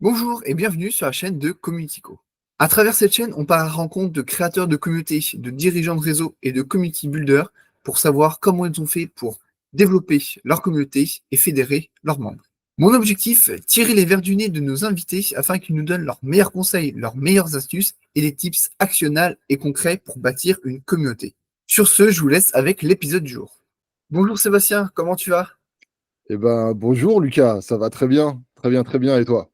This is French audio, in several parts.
Bonjour et bienvenue sur la chaîne de Communityco. À travers cette chaîne, on part à la rencontre de créateurs de communautés, de dirigeants de réseaux et de community builders pour savoir comment ils ont fait pour développer leur communauté et fédérer leurs membres. Mon objectif, tirer les vers du nez de nos invités afin qu'ils nous donnent leurs meilleurs conseils, leurs meilleures astuces et des tips actionnables et concrets pour bâtir une communauté. Sur ce, je vous laisse avec l'épisode du jour. Bonjour Sébastien, comment tu vas? Bonjour Lucas, ça va très bien, très bien, très bien, et toi?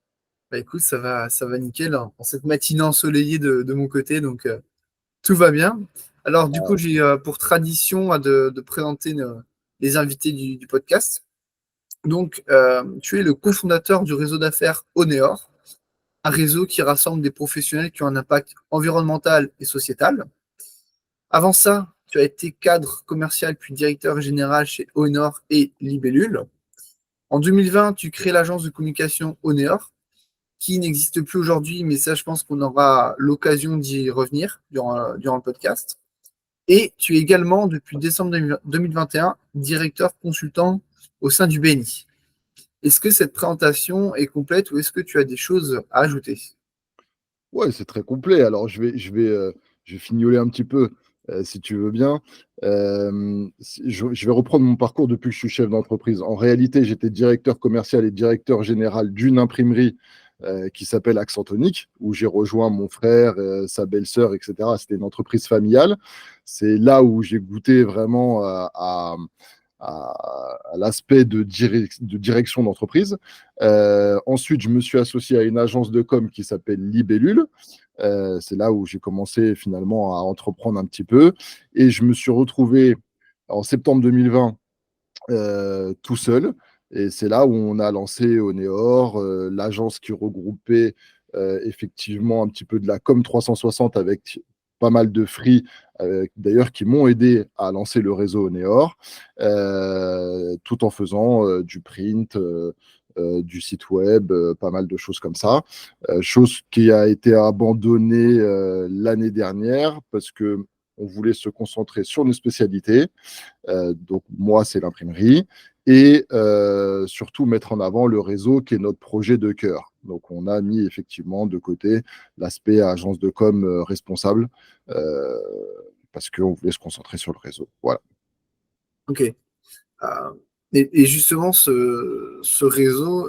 Bah écoute, ça va nickel hein, en cette matinée ensoleillée de mon côté, donc tout va bien. Alors du coup, j'ai pour tradition de présenter les invités du podcast. Donc, tu es le cofondateur du réseau d'affaires Oneor, un réseau qui rassemble des professionnels qui ont un impact environnemental et sociétal. Avant ça, tu as été cadre commercial puis directeur général chez Honor et Libellule. En 2020, tu crées l'agence de communication Oneor, qui n'existe plus aujourd'hui, mais ça, je pense qu'on aura l'occasion d'y revenir durant le podcast. Et tu es également, depuis décembre 2021, directeur consultant au sein du BNI. Est-ce que cette présentation est complète ou est-ce que tu as des choses à ajouter? Ouais, c'est très complet. Alors, je vais fignoler un petit peu, si tu veux bien. Je vais reprendre mon parcours depuis que je suis chef d'entreprise. En réalité, j'étais directeur commercial et directeur général d'une imprimerie qui s'appelle Accentonic, où j'ai rejoint mon frère, sa belle-sœur, etc. C'était une entreprise familiale. C'est là où j'ai goûté vraiment à l'aspect de direction d'entreprise. Ensuite, je me suis associé à une agence de com qui s'appelle Libellule. C'est là où j'ai commencé finalement à entreprendre un petit peu. Et je me suis retrouvé en septembre 2020 tout seul. Et c'est là où on a lancé Oneor, l'agence qui regroupait effectivement un petit peu de la com 360 avec pas mal de free, d'ailleurs, qui m'ont aidé à lancer le réseau Oneor, tout en faisant du print, du site web, pas mal de choses comme ça. Chose qui a été abandonnée l'année dernière parce que on voulait se concentrer sur nos spécialités. Donc moi, c'est l'imprimerie. Et surtout mettre en avant le réseau qui est notre projet de cœur. Donc on a mis effectivement de côté l'aspect agence de com responsable euh, parce qu'on voulait se concentrer sur le réseau. Voilà. Ok. Et justement, ce réseau,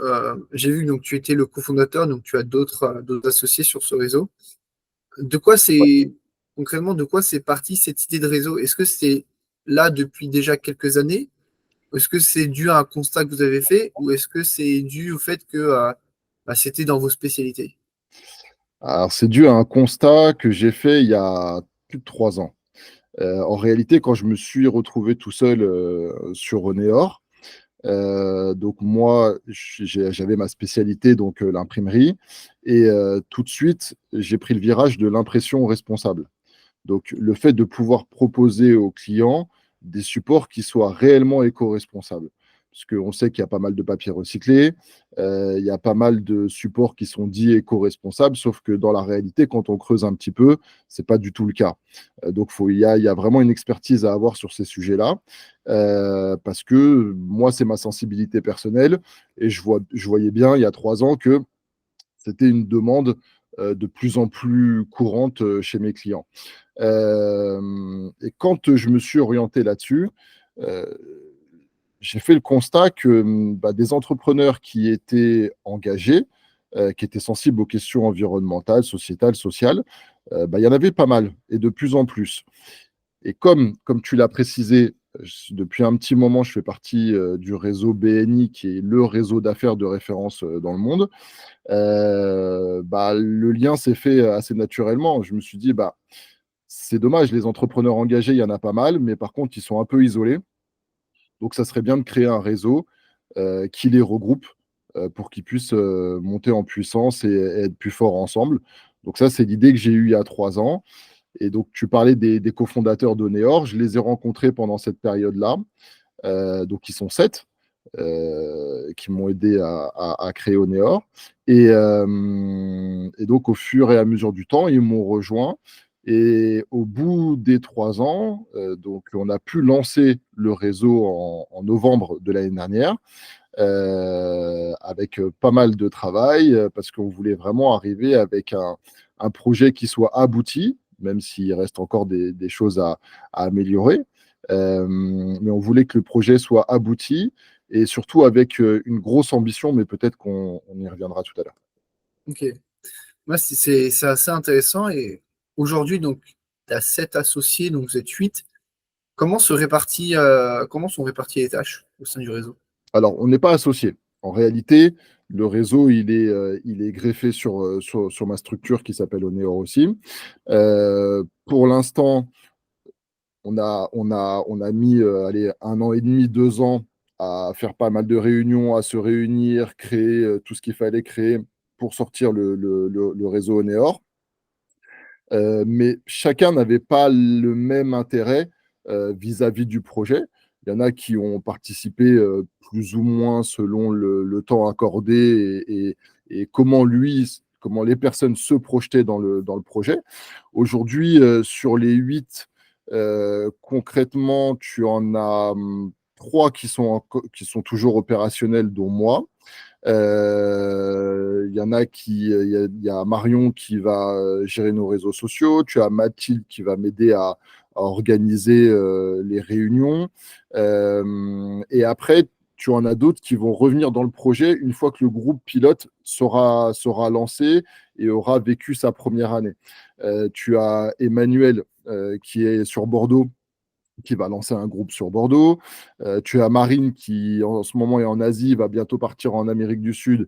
j'ai vu donc tu étais le cofondateur, donc tu as d'autres associés sur ce réseau. De quoi Ouais. c'est concrètement de quoi c'est parti cette idée de réseau? Est-ce que c'est là depuis déjà quelques années? Est-ce que c'est dû à un constat que vous avez fait ou est-ce que c'est dû au fait que bah, c'était dans vos spécialités? Alors c'est dû à un constat que j'ai fait il y a plus de 3 ans. En réalité, quand je me suis retrouvé tout seul sur Oneor, donc moi, j'avais ma spécialité, donc l'imprimerie, et tout de suite, j'ai pris le virage de l'impression responsable. Donc le fait de pouvoir proposer aux clients des supports qui soient réellement éco-responsables. Parce qu'on sait qu'il y a pas mal de papier recyclé, il y a pas mal de supports qui sont dits éco-responsables, sauf que dans la réalité, quand on creuse un petit peu, ce n'est pas du tout le cas. Donc il y a vraiment une expertise à avoir sur ces sujets-là, parce que moi, c'est ma sensibilité personnelle, et je voyais bien il y a 3 ans que c'était une demande de plus en plus courante chez mes clients. Et quand je me suis orienté là-dessus, euh, j'ai fait le constat que bah, des entrepreneurs qui étaient engagés, qui étaient sensibles aux questions environnementales, sociétales, sociales, bah, il y en avait pas mal et de plus en plus. Et comme tu l'as précisé, depuis un petit moment, je fais partie du réseau BNI, qui est le réseau d'affaires de référence dans le monde. Bah, le lien s'est fait assez naturellement. Je me suis dit, bah, c'est dommage, les entrepreneurs engagés, il y en a pas mal, mais par contre, ils sont un peu isolés. Donc, ça serait bien de créer un réseau qui les regroupe pour qu'ils puissent monter en puissance et être plus forts ensemble. Donc, ça, c'est l'idée que j'ai eue il y a 3 ans. Et donc, tu parlais des cofondateurs d'Oneor. Je les ai rencontrés pendant cette période-là. Donc, ils sont 7 qui m'ont aidé à créer Oneor. Et donc, au fur et à mesure du temps, ils m'ont rejoint. Et au bout des 3 ans, donc on a pu lancer le réseau en novembre de l'année dernière. avec pas mal de travail, parce qu'on voulait vraiment arriver avec un projet qui soit abouti, même s'il reste encore des choses à améliorer. Mais on voulait que le projet soit abouti et surtout avec une grosse ambition, mais peut-être qu'on y reviendra tout à l'heure. Ok. Moi, c'est assez intéressant. Et aujourd'hui, donc, tu as 7 associés, donc vous êtes 8. Comment sont réparties les tâches au sein du réseau? Alors, on n'est pas associé. En réalité, le réseau, il est greffé sur ma structure qui s'appelle Oneor aussi. Pour l'instant, on a mis allez, 1 an et demi, 2 ans à faire pas mal de réunions, à se réunir, créer tout ce qu'il fallait créer pour sortir le réseau Oneor. Mais chacun n'avait pas le même intérêt vis-à-vis du projet. Il y en a qui ont participé plus ou moins selon le temps accordé et comment les personnes se projetaient dans le projet. Aujourd'hui, sur les 8, concrètement, tu en as 3 qui sont toujours opérationnels, dont moi. Il y en a il y a Marion qui va gérer nos réseaux sociaux. Tu as Mathilde qui va m'aider à organiser les réunions. Et après, tu en as d'autres qui vont revenir dans le projet une fois que le groupe pilote sera lancé et aura vécu sa première année. Tu as Emmanuel qui est sur Bordeaux, qui va lancer un groupe sur Bordeaux. Tu as Marine qui, en ce moment, est en Asie, va bientôt partir en Amérique du Sud,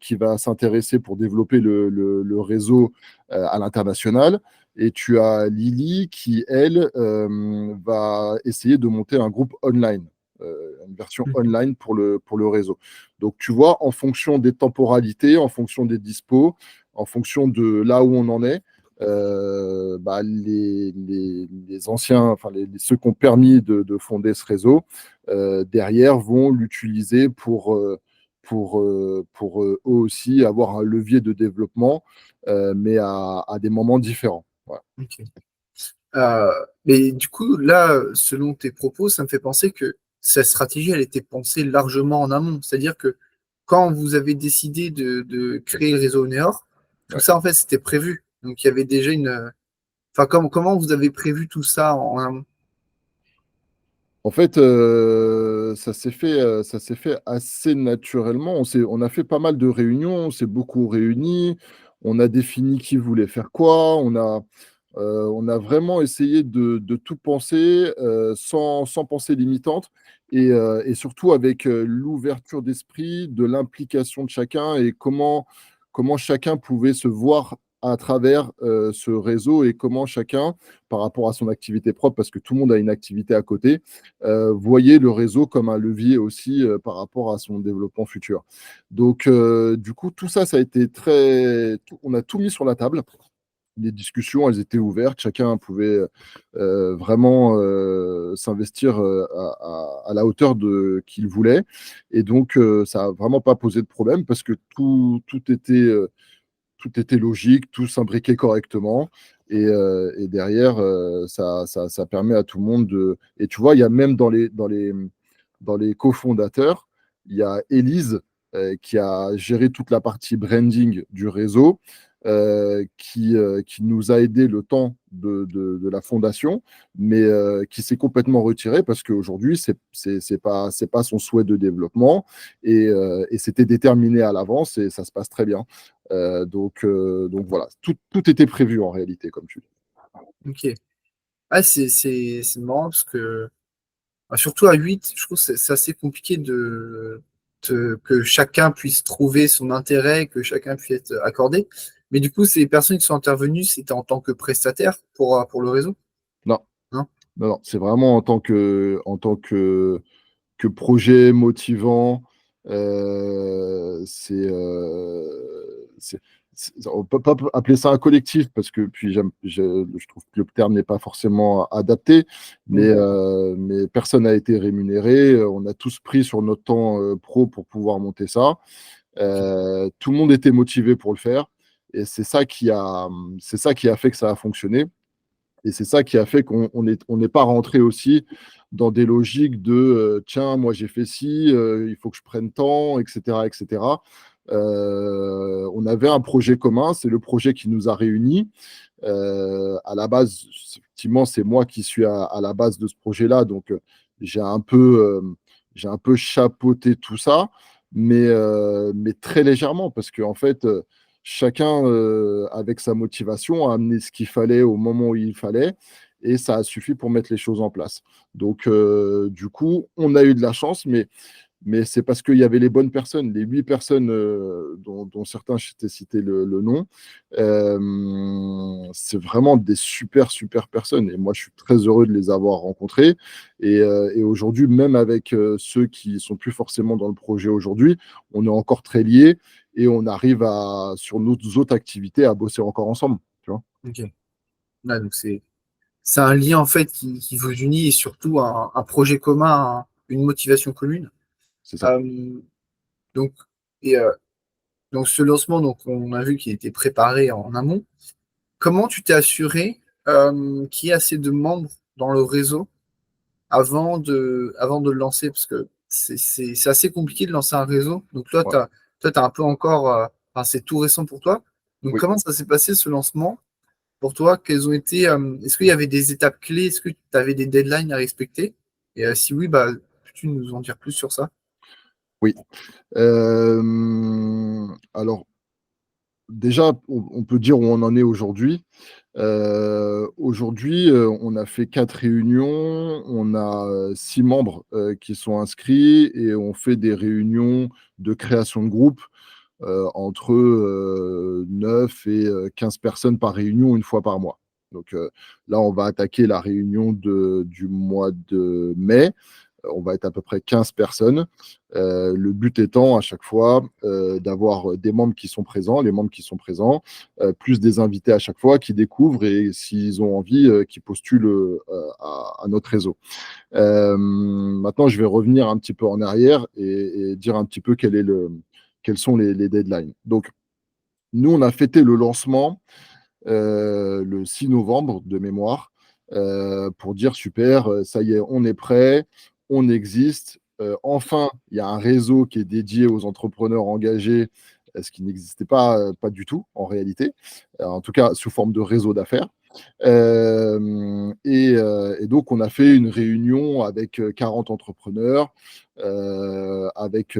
qui va s'intéresser pour développer le réseau à l'international. Et tu as Lily qui, elle, va essayer de monter un groupe online, une version Mhm. online pour le réseau. Donc, tu vois, en fonction des temporalités, en fonction des dispos, en fonction de là où on en est, les anciens, enfin ceux qui ont permis de fonder ce réseau, derrière vont l'utiliser pour eux aussi avoir un levier de développement, mais à des moments différents. Voilà. Ok. Euh, mais du coup, là, selon tes propos, ça me fait penser que cette stratégie, elle était pensée largement en amont. C'est-à-dire que quand vous avez décidé de créer le réseau Neor, tout Ouais. ça, en fait, c'était prévu. Donc, il y avait déjà une. Enfin, comment vous avez prévu tout ça en amont? En fait, ça s'est fait assez naturellement. On a fait pas mal de réunions, on s'est beaucoup réunis, on a défini qui voulait faire quoi, on a vraiment essayé de tout penser sans pensée limitante et surtout avec l'ouverture d'esprit, de l'implication de chacun et comment chacun pouvait se voir à travers ce réseau et comment chacun, par rapport à son activité propre, parce que tout le monde a une activité à côté, voyait le réseau comme un levier aussi par rapport à son développement futur. Donc, du coup, tout ça, ça a été on a tout mis sur la table. Les discussions, elles étaient ouvertes. Chacun pouvait vraiment s'investir à la hauteur qu'il voulait. Et donc, ça n'a vraiment pas posé de problème parce que tout était logique, tout s'imbriquait correctement. Et derrière, ça permet à tout le monde de. Et tu vois, il y a même dans les cofondateurs, il y a Élise qui a géré toute la partie branding du réseau, qui nous a aidé le temps de la fondation, mais qui s'est complètement retiré parce qu'aujourd'hui, c'est pas son souhait de développement et c'était déterminé à l'avance et ça se passe très bien. Donc voilà, tout était prévu en réalité, comme tu dis. Ok. Ah, c'est marrant parce que, surtout à 8, je trouve que c'est assez compliqué que chacun puisse trouver son intérêt, que chacun puisse être accordé. Mais du coup, ces personnes qui sont intervenues, c'était en tant que prestataire pour le réseau, Non, hein? non, non, c'est vraiment en tant que projet motivant. On ne peut pas appeler ça un collectif parce que puis je trouve que le terme n'est pas forcément adapté, mais, Mm. mais personne n'a été rémunéré. On a tous pris sur notre temps pro pour pouvoir monter ça. Tout le monde était motivé pour le faire et c'est ça qui a fait que ça a fonctionné. Et c'est ça qui a fait qu'on n'est pas rentré aussi dans des logiques de tiens, moi j'ai fait ci, il faut que je prenne temps, etc. etc. On avait un projet commun, c'est le projet qui nous a réunis. À la base, effectivement, c'est moi qui suis à la base de ce projet-là, donc j'ai un peu, j'ai un peu chapeauté tout ça, mais très légèrement, parce qu'en fait, chacun, avec sa motivation, a amené ce qu'il fallait au moment où il fallait, et ça a suffi pour mettre les choses en place. Donc, du coup, on a eu de la chance, mais c'est parce qu'il y avait les bonnes personnes, les 8 personnes dont certains, je t'ai cité le nom. C'est vraiment des super, super personnes. Et moi, je suis très heureux de les avoir rencontrés. Et aujourd'hui, même avec ceux qui ne sont plus forcément dans le projet aujourd'hui, on est encore très liés et on arrive sur nos autres activités à bosser encore ensemble. Tu vois. Ok. Ouais, donc c'est un lien en fait qui vous unit et surtout un projet commun, une motivation commune. C'est ça. Euh, donc, et, donc ce lancement, donc on a vu qu'il était préparé en amont. Comment tu t'es assuré qu'il y ait assez de membres dans le réseau avant de le lancer? Parce que c'est assez compliqué de lancer un réseau. Donc là, Ouais. t'as un peu encore, enfin, c'est tout récent pour toi. Donc Oui. comment ça s'est passé ce lancement pour toi? Quelles ont été, est-ce qu'il y avait des étapes clés? Est-ce que tu avais des deadlines à respecter? Et si oui, bah, peux-tu nous en dire plus sur ça? Oui. Alors, déjà, on peut dire où on en est aujourd'hui. Aujourd'hui, on a fait 4 réunions, on a 6 membres qui sont inscrits et on fait des réunions de création de groupe entre 9 et 15 personnes par réunion, une fois par mois. Donc là, on va attaquer la réunion du mois de mai. On va être à peu près 15 personnes. Le but étant à chaque fois d'avoir des membres qui sont présents, les membres qui sont présents, plus des invités à chaque fois qui découvrent et s'ils ont envie, qui postulent à notre réseau. Maintenant, je vais revenir un petit peu en arrière et dire un petit peu quels sont les deadlines. Donc, nous, on a fêté le lancement le 6 novembre de mémoire pour dire super, ça y est, on est prêt, on existe. Enfin, il y a un réseau qui est dédié aux entrepreneurs engagés, ce qui n'existait pas du tout en réalité, en tout cas sous forme de réseau d'affaires. Et donc, on a fait une réunion avec 40 entrepreneurs, avec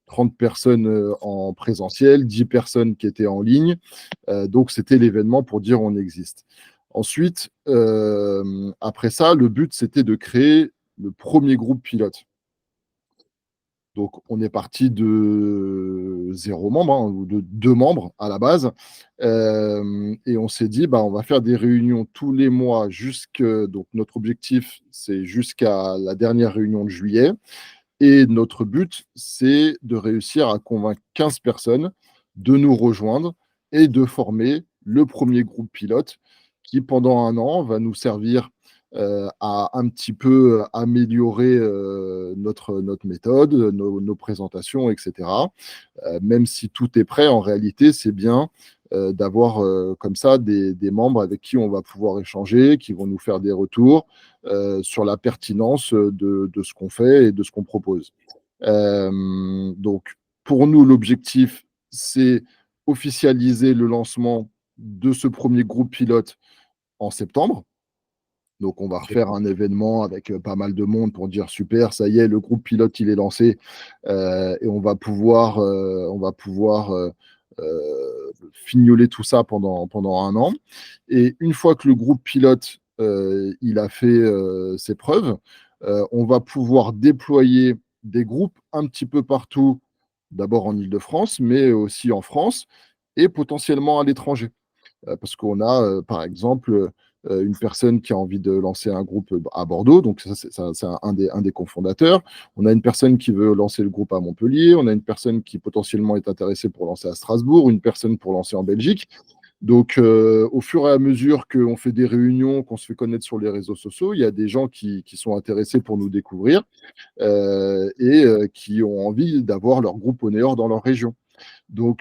30 personnes en présentiel, 10 personnes qui étaient en ligne. Donc, c'était l'événement pour dire on existe. Ensuite, après ça, le but, c'était de créer le premier groupe pilote. Donc, on est parti de 0 membre, hein, ou de 2 membres à la base. Et on s'est dit, bah, on va faire des réunions tous les mois. Donc, notre objectif, c'est jusqu'à la dernière réunion de juillet. Et notre but, c'est de réussir à convaincre 15 personnes de nous rejoindre et de former le premier groupe pilote qui, pendant un an, va nous servir à un petit peu améliorer notre méthode, nos présentations, etc. Même si tout est prêt, en réalité, c'est bien d'avoir comme ça des membres avec qui on va pouvoir échanger, qui vont nous faire des retours sur la pertinence de ce qu'on fait et de ce qu'on propose. Donc, pour nous, l'objectif, c'est officialiser le lancement de ce premier groupe pilote en septembre. Donc, on va Ok. refaire un événement avec pas mal de monde pour dire super, ça y est, le groupe pilote, il est lancé et fignoler tout ça pendant un an. Et une fois que le groupe pilote, il a fait ses preuves, on va pouvoir déployer des groupes un petit peu partout, d'abord en Île-de-France, mais aussi en France et potentiellement à l'étranger. Parce qu'on a, par exemple, une personne qui a envie de lancer un groupe à Bordeaux, donc ça, c'est un des cofondateurs. On a une personne qui veut lancer le groupe à Montpellier, on a une personne qui potentiellement est intéressée pour lancer à Strasbourg, une personne pour lancer en Belgique. Donc, au fur et à mesure qu'on fait des réunions, qu'on se fait connaître sur les réseaux sociaux, il y a des gens qui sont intéressés pour nous découvrir et qui ont envie d'avoir leur groupe honneur dans leur région. Mais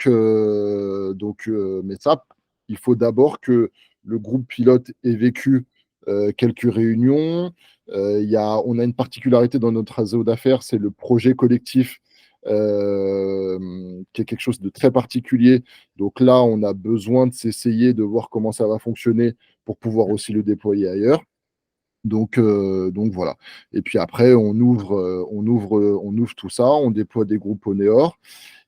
ça, il faut d'abord que le groupe pilote ait vécu quelques réunions. On a une particularité dans notre réseau d'affaires, c'est le projet collectif, qui est quelque chose de très particulier. Donc là, on a besoin de s'essayer, de voir comment ça va fonctionner pour pouvoir aussi le déployer ailleurs. Donc voilà. Et puis après, on ouvre tout ça, on déploie des groupes au Néor.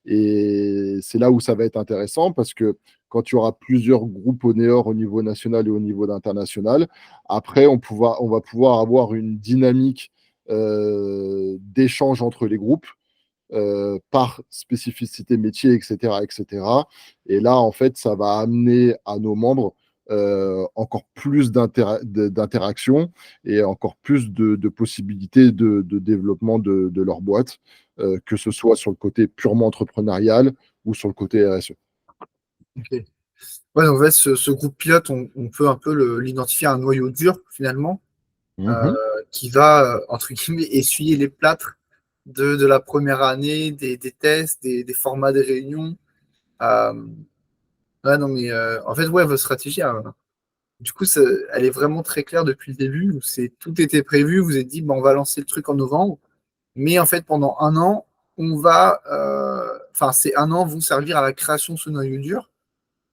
Et c'est là où ça va être intéressant parce que quand tu auras plusieurs groupes au Néor au niveau national et au niveau international, après, on va pouvoir avoir une dynamique d'échange entre les groupes par spécificité métier, etc., etc. Et là, en fait, ça va amener à nos membres encore plus d'interactions et encore plus de possibilités de développement de leur boîte, que ce soit sur le côté purement entrepreneurial ou sur le côté RSE. Ok. Ouais, donc en fait, ce groupe pilote, on peut un peu l'identifier à un noyau dur, finalement, euh, Mhm. qui va, entre guillemets, essuyer les plâtres de la première année, des tests, des formats des réunions. Euh, ouais, non, mais en fait, ouais, votre stratégie, du coup, elle est vraiment très claire depuis le début. Tout était prévu. Vous êtes dit, bon, on va lancer le truc en novembre. Mais en fait, pendant un an, enfin, ces un an vont servir à la création de ce noyau dur.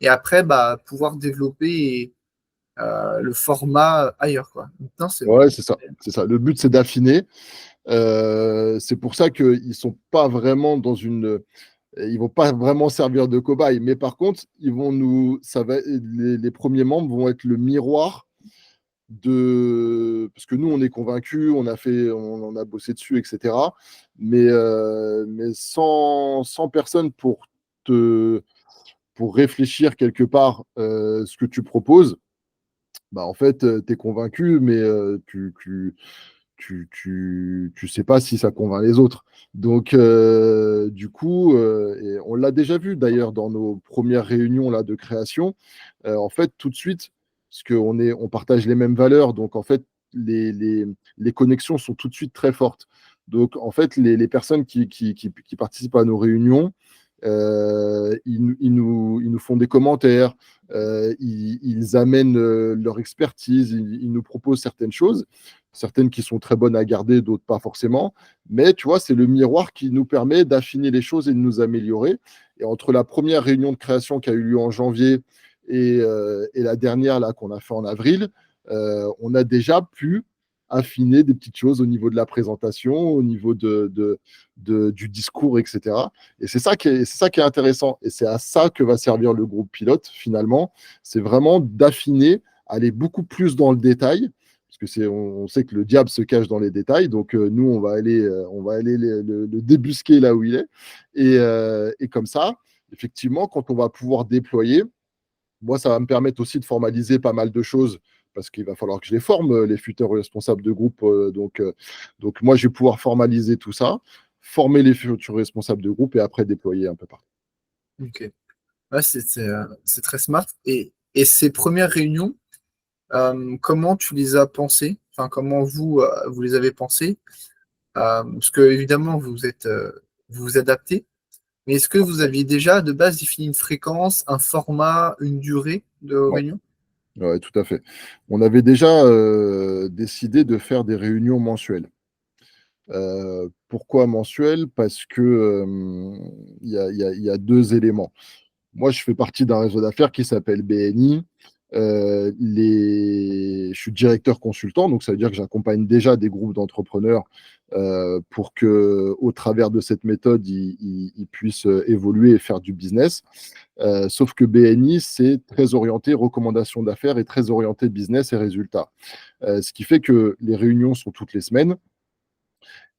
Et après, bah, pouvoir développer le format ailleurs, quoi. Non, c'est Ouais, vraiment. c'est ça. C'est ça. Le but, c'est d'affiner. C'est pour ça qu'ils ne sont pas vraiment dans une. Ils vont pas vraiment servir de cobaye, mais par contre, les premiers membres vont être le miroir parce que nous, on est convaincus, on en a bossé dessus, etc. Mais sans personne pour réfléchir quelque part ce que tu proposes, bah, en fait, tu es convaincu, mais tu sais pas si ça convainc les autres. Donc, du coup, et on l'a déjà vu d'ailleurs dans nos premières réunions là, de création, en fait, tout de suite, parce on partage les mêmes valeurs, donc en fait, les connexions sont tout de suite très fortes. Donc, en fait, les personnes qui participent à nos réunions, ils nous font des commentaires, ils amènent leur expertise, ils nous proposent certaines choses, certaines qui sont très bonnes à garder, d'autres pas forcément. Mais tu vois, c'est le miroir qui nous permet d'affiner les choses et de nous améliorer. Et entre la première réunion de création qui a eu lieu en janvier et la dernière là qu'on a fait en avril, on a déjà pu affiner des petites choses au niveau de la présentation, au niveau du discours, etc. Et c'est ça qui est intéressant. Et c'est à ça que va servir le groupe pilote, finalement. C'est vraiment d'affiner, aller beaucoup plus dans le détail, parce que on sait que le diable se cache dans les détails. Donc, nous, on va aller le débusquer là où il est. Et comme ça, effectivement, quand on va pouvoir déployer, moi, ça va me permettre aussi de formaliser pas mal de choses parce qu'il va falloir que je les forme, les futurs responsables de groupe. Donc, moi, je vais pouvoir formaliser tout ça, former les futurs responsables de groupe et après déployer un peu partout. Ok. Ouais, c'est très smart. Et ces premières réunions, comment tu les as pensées? Enfin, comment vous les avez pensées? Parce que, évidemment, vous vous adaptez. Mais est-ce que vous aviez déjà de base défini une fréquence, un format, une durée de Ouais, réunion? ouais, tout à fait. On avait déjà décidé de faire des réunions mensuelles. Pourquoi mensuelles? Parce que il y a deux éléments. Moi, je fais partie d'un réseau d'affaires qui s'appelle BNI. Je suis directeur consultant, donc ça veut dire que j'accompagne déjà des groupes d'entrepreneurs pour que, au travers de cette méthode, ils puissent évoluer et faire du business. Sauf que BNI, c'est très orienté recommandation d'affaires et très orienté business et résultats. Ce qui fait que les réunions sont toutes les semaines.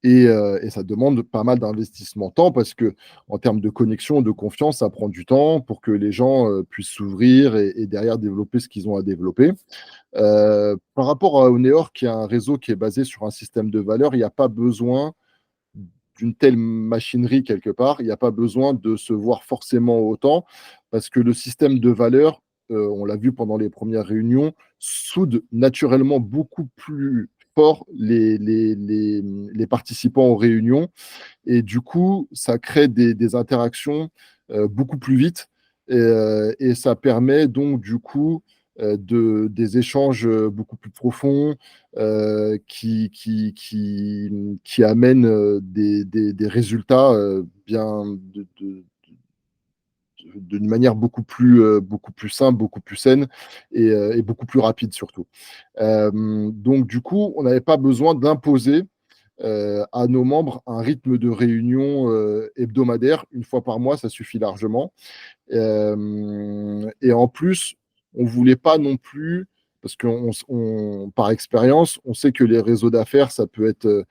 Et ça demande pas mal d'investissement temps parce que en termes de connexion, de confiance, ça prend du temps pour que les gens puissent s'ouvrir et derrière développer ce qu'ils ont à développer. Par rapport à Oneor, qui est un réseau qui est basé sur un système de valeurs, il n'y a pas besoin d'une telle machinerie quelque part. Il n'y a pas besoin de se voir forcément autant parce que le système de valeurs, on l'a vu pendant les premières réunions, soude naturellement beaucoup plus fort les participants aux réunions et du coup, ça crée des interactions beaucoup plus vite et ça permet donc du coup des échanges beaucoup plus profonds, qui amènent des résultats bien d'une manière beaucoup plus simple, beaucoup plus saine et beaucoup plus rapide surtout. Donc du coup, on n'avait pas besoin d'imposer à nos membres un rythme de réunion hebdomadaire, une fois par mois, ça suffit largement. Et en plus, on ne voulait pas non plus, parce que par expérience, on sait que les réseaux d'affaires, ça peut être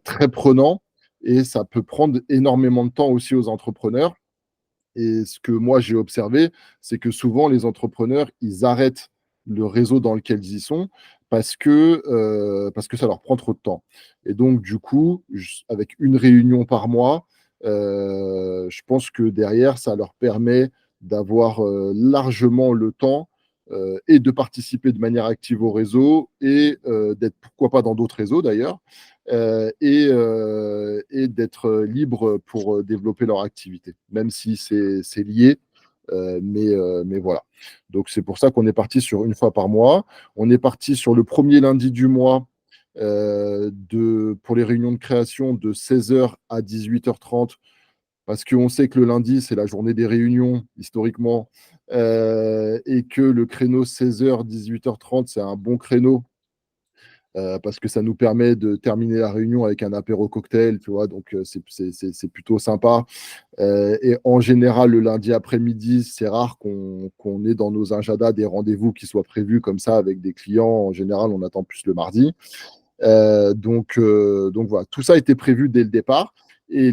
très prenant et ça peut prendre énormément de temps aussi aux entrepreneurs. Et ce que moi j'ai observé, c'est que souvent les entrepreneurs, ils arrêtent le réseau dans lequel ils sont parce que ça leur prend trop de temps. Et donc, du coup, avec une réunion par mois, je pense que derrière, ça leur permet d'avoir largement le temps et de participer de manière active au réseau et d'être, pourquoi pas, dans d'autres réseaux d'ailleurs, et d'être libre pour développer leur activité, même si c'est lié. Mais voilà. Donc c'est pour ça qu'on est parti sur une fois par mois. On est parti sur le premier lundi du mois pour les réunions de création de 16h à 18h30, parce qu'on sait que le lundi, c'est la journée des réunions, historiquement, et que le créneau 16h, 18h30, c'est un bon créneau parce que ça nous permet de terminer la réunion avec un apéro cocktail, tu vois, donc c'est plutôt sympa. Et en général, le lundi après-midi, c'est rare qu'on ait dans nos agendas des rendez-vous qui soient prévus comme ça avec des clients. En général, on attend plus le mardi. Donc voilà, tout ça a été prévu dès le départ. Et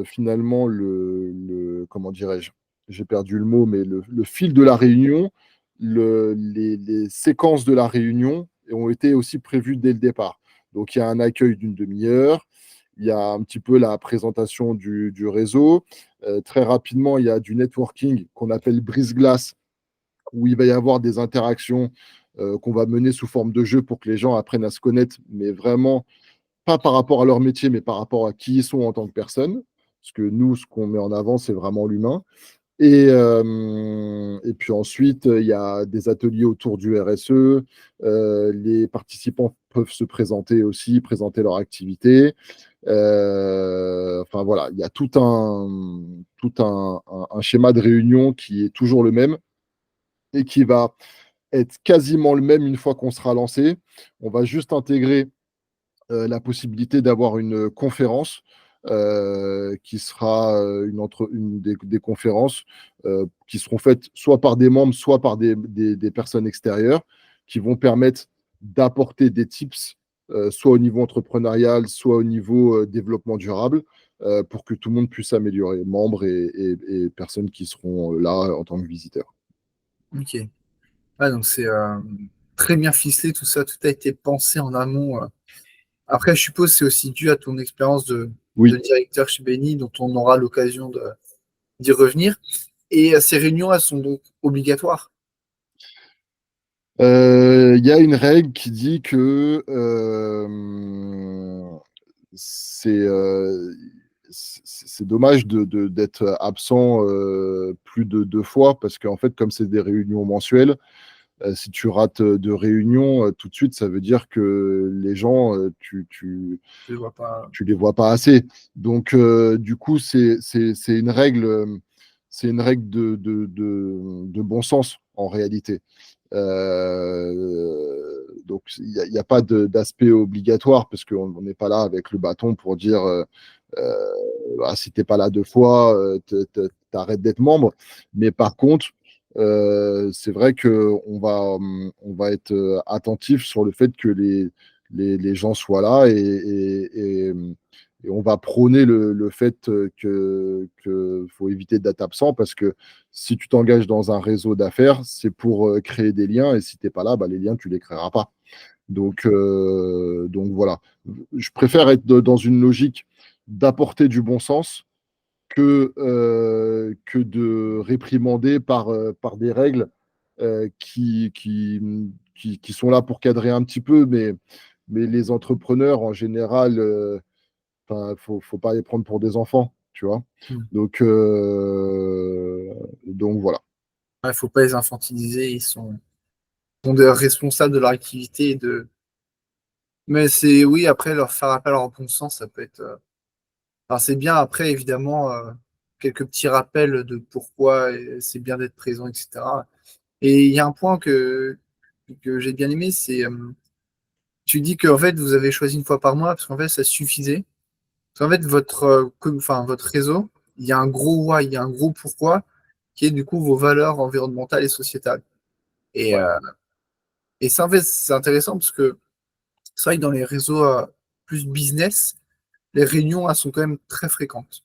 finalement, comment dirais-je, j'ai perdu le mot, mais le fil de la réunion, les séquences de la réunion ont été aussi prévues dès le départ. Donc il y a un accueil d'une demi-heure, il y a un petit peu la présentation du réseau. Très rapidement, il y a du networking qu'on appelle brise-glace, où il va y avoir des interactions qu'on va mener sous forme de jeu pour que les gens apprennent à se connaître, mais vraiment pas par rapport à leur métier, mais par rapport à qui ils sont en tant que personne. Parce que nous, ce qu'on met en avant, c'est vraiment l'humain. Et puis ensuite, il y a des ateliers autour du RSE. Les participants peuvent se présenter aussi, présenter leur activité. Enfin voilà, il y a tout un schéma de réunion qui est toujours le même et qui va être quasiment le même une fois qu'on sera lancé. On va juste intégrer la possibilité d'avoir une conférence qui sera une des conférences qui seront faites soit par des membres, soit par des personnes extérieures qui vont permettre d'apporter des tips, soit au niveau entrepreneurial, soit au niveau développement durable, pour que tout le monde puisse s'améliorer, membres et personnes qui seront là en tant que visiteurs. Ok. Ah, donc c'est très bien ficelé, tout ça, tout a été pensé en amont. Après, je suppose que c'est aussi dû à ton expérience de Oui. directeur chez Benny, dont on aura l'occasion d'y revenir. Et ces réunions, elles sont donc obligatoires. Il y a une règle qui dit que c'est dommage d'être absent plus de 2 fois parce qu'en fait, comme c'est des réunions mensuelles, si tu rates 2 réunions, tout de suite, ça veut dire que les gens, Je ne vois pas. tu les vois pas assez. Donc, du coup, c'est une règle de bon sens en réalité. Donc, il n'y a pas d'aspect obligatoire parce qu'on n'est pas là avec le bâton pour dire ah, si tu n'es pas là 2 fois, t'arrêtes d'être membre. Mais par contre, c'est vrai qu'on va être attentif sur le fait que les gens soient là et on va prôner le fait que faut éviter d'être absent parce que si tu t'engages dans un réseau d'affaires, c'est pour créer des liens et si tu n'es pas là, bah, les liens, tu ne les créeras pas. Donc voilà. Je préfère être dans une logique d'apporter du bon sens que de réprimander par des règles qui sont là pour cadrer un petit peu, mais les entrepreneurs, en général, faut pas les prendre pour des enfants, tu vois. Hmm. Donc, donc voilà. Il faut pas les infantiliser, sont des responsables de leur activité mais c'est oui, après leur faire appel à leur bon sens, ça peut être enfin, c'est bien après évidemment quelques petits rappels de pourquoi c'est bien d'être présent, etc. Et il y a un point que j'ai bien aimé, c'est tu dis que en fait vous avez choisi une fois par mois parce qu'en fait ça suffisait. Parce qu'en fait votre enfin votre réseau, il y a un gros why, il y a un gros pourquoi qui est du coup vos valeurs environnementales et sociétales. Et, Ouais, euh, et ça, en fait, c'est intéressant parce que c'est vrai que dans les réseaux plus business, les réunions elles sont quand même très fréquentes.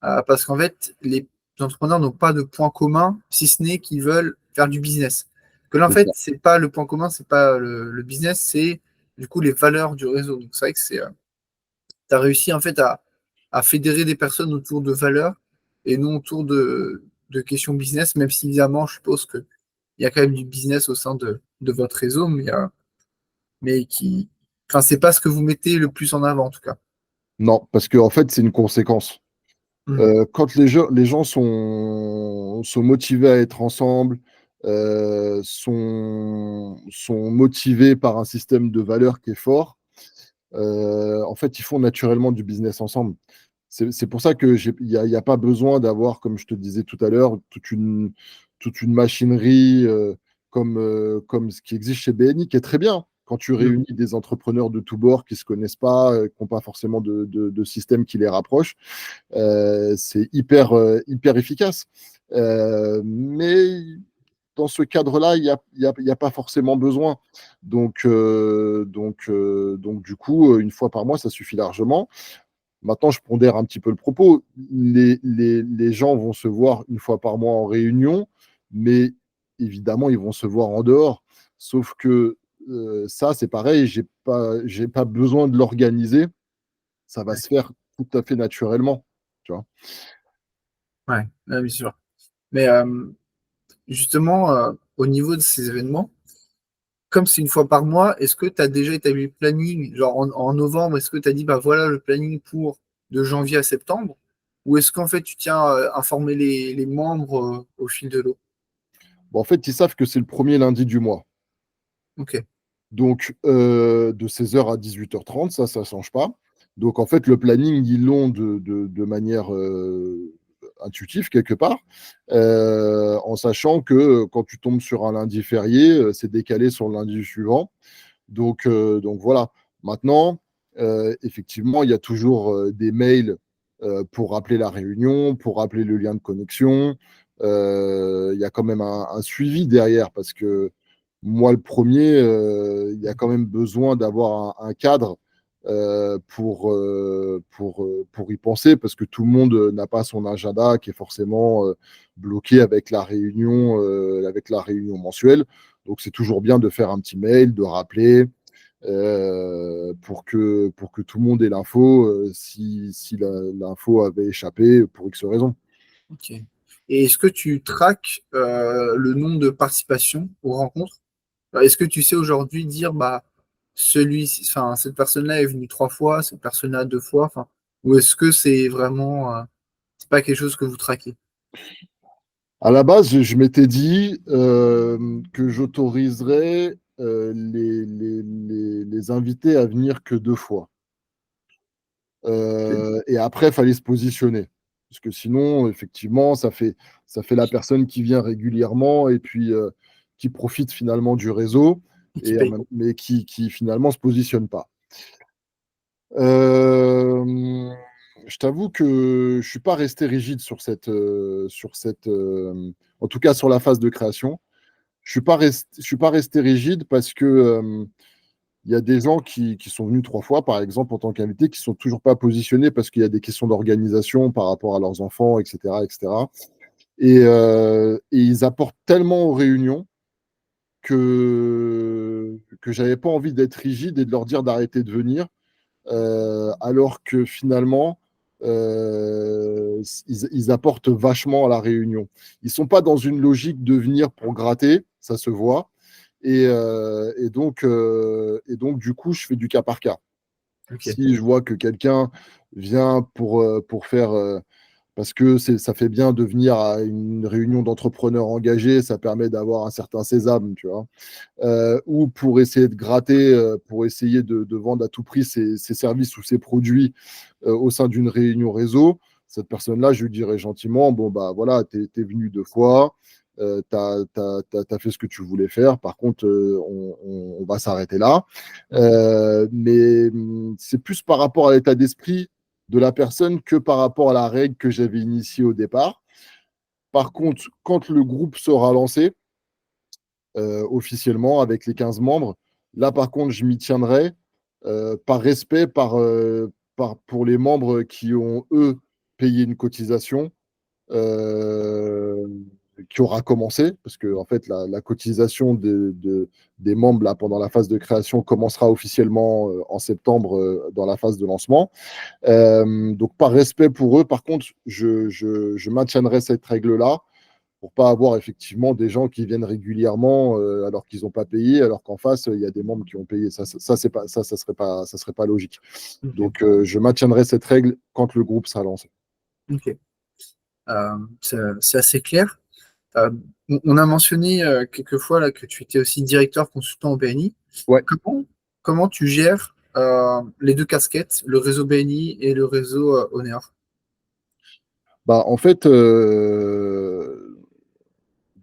Parce qu'en fait, les entrepreneurs n'ont pas de point commun, si ce n'est qu'ils veulent faire du business. Que là, en c'est fait, ça. c'est pas le point commun, c'est pas le business, c'est du coup les valeurs du réseau. Donc c'est vrai que tu as réussi en fait à fédérer des personnes autour de valeurs et non autour de questions business, même si évidemment, je suppose qu'il y a quand même du business au sein de votre réseau, mais qui, enfin, c'est pas ce que vous mettez le plus en avant en tout cas. Non, parce qu'en fait, c'est une conséquence. Hmm. Quand les gens sont motivés à être ensemble, sont motivés par un système de valeurs qui est fort, en fait, ils font naturellement du business ensemble. C'est pour ça que il y a pas besoin d'avoir, comme je te disais tout à l'heure, toute une machinerie comme ce qui existe chez BNI, qui est très bien. Quand tu Hmm. réunis des entrepreneurs de tous bords qui ne se connaissent pas, qui n'ont pas forcément de système qui les rapproche, c'est hyper efficace. Mais dans ce cadre-là, il y a pas forcément besoin. Donc, du coup, une fois par mois, ça suffit largement. Maintenant, je pondère un petit peu le propos. Les gens vont se voir une fois par mois en réunion, mais évidemment, ils vont se voir en dehors. Sauf que ça, c'est pareil, j'ai pas besoin de l'organiser. Ça va Ouais, se faire tout à fait naturellement. Tu vois. ouais, ouais, bien sûr. Mais justement, au niveau de ces événements, comme c'est une fois par mois, est-ce que tu as déjà établi le planning, genre en novembre, est-ce que tu as dit, bah voilà le planning pour de janvier à septembre? Ou est-ce qu'en fait tu tiens à informer les membres au fil de l'eau? Bon, en fait, ils savent que c'est le premier lundi du mois. Ok, Donc, de 16 h à 18 h 30, ça ne change pas. Donc, en fait, le planning, ils l'ont de manière intuitive, quelque part, en sachant que quand tu tombes sur un lundi férié, c'est décalé sur le lundi suivant. Donc voilà. Maintenant, effectivement, il y a toujours des mails pour rappeler la réunion, pour rappeler le lien de connexion. Il y a quand même un suivi derrière parce que moi, le premier, il y a quand même besoin d'avoir un cadre pour y penser parce que tout le monde n'a pas son agenda qui est forcément bloqué avec la réunion mensuelle. Donc, c'est toujours bien de faire un petit mail, de rappeler pour que tout le monde ait l'info si l'info avait échappé pour X raison. ok. Et est-ce que tu traques le nombre de participations aux rencontres? Est-ce que tu sais aujourd'hui dire, bah, enfin, cette personne-là est venue 3 fois, cette personne-là 2 fois, enfin, ou est-ce que c'est vraiment, c'est pas quelque chose que vous traquez? À la base, je m'étais dit que j'autoriserais les invités à venir que 2 fois. Ok. Et après, il fallait se positionner. Parce que sinon, effectivement, ça fait la personne qui vient régulièrement et puis qui profite finalement du réseau, Et qui paye. mais qui finalement ne se positionne pas. Euh, je t'avoue que je suis pas resté rigide en tout cas sur la phase de création. Je suis pas resté rigide parce que il y a des gens qui sont venus 3 fois, par exemple, en tant qu'invités, qui sont toujours pas positionnés parce qu'il y a des questions d'organisation par rapport à leurs enfants, etc., etc. Et ils apportent tellement aux réunions que j'avais pas envie d'être rigide et de leur dire d'arrêter de venir alors que finalement, ils apportent vachement à la réunion. Ils ne sont pas dans une logique de venir pour gratter, ça se voit. Et donc, du coup, je fais du cas par cas. Ok. Si je vois que quelqu'un vient pour faire parce que ça fait bien de venir à une réunion d'entrepreneurs engagés, ça permet d'avoir un certain sésame, tu vois. Ou pour essayer de gratter, pour essayer de vendre à tout prix ses services ou ses produits au sein d'une réunion réseau, cette personne-là, je lui dirais gentiment, bon, bah voilà, t'es venu 2 fois, t'as fait ce que tu voulais faire, par contre, on va s'arrêter là. Mais c'est plus par rapport à l'état d'esprit de la personne que par rapport à la règle que j'avais initiée au départ. Par contre, quand le groupe sera lancé, officiellement avec les 15 membres. Là, par contre, je m'y tiendrai par respect pour les membres qui ont, eux, payé une cotisation euh, qui aura commencé, parce que en fait, la cotisation des membres là, pendant la phase de création commencera officiellement en septembre dans la phase de lancement. Donc, par respect pour eux, par contre, je maintiendrai cette règle-là pour pas avoir effectivement des gens qui viennent régulièrement alors qu'ils n'ont pas payé, alors qu'en face il y a des membres qui ont payé. Ça serait pas logique. Ok. Donc je maintiendrai cette règle quand le groupe sera lancé. Ok. C'est assez clair. Euh, on a mentionné quelques fois là, que tu étais aussi directeur consultant au BNI. Ouais. Comment tu gères les deux casquettes, le réseau BNI et le réseau Honor? Bah en fait,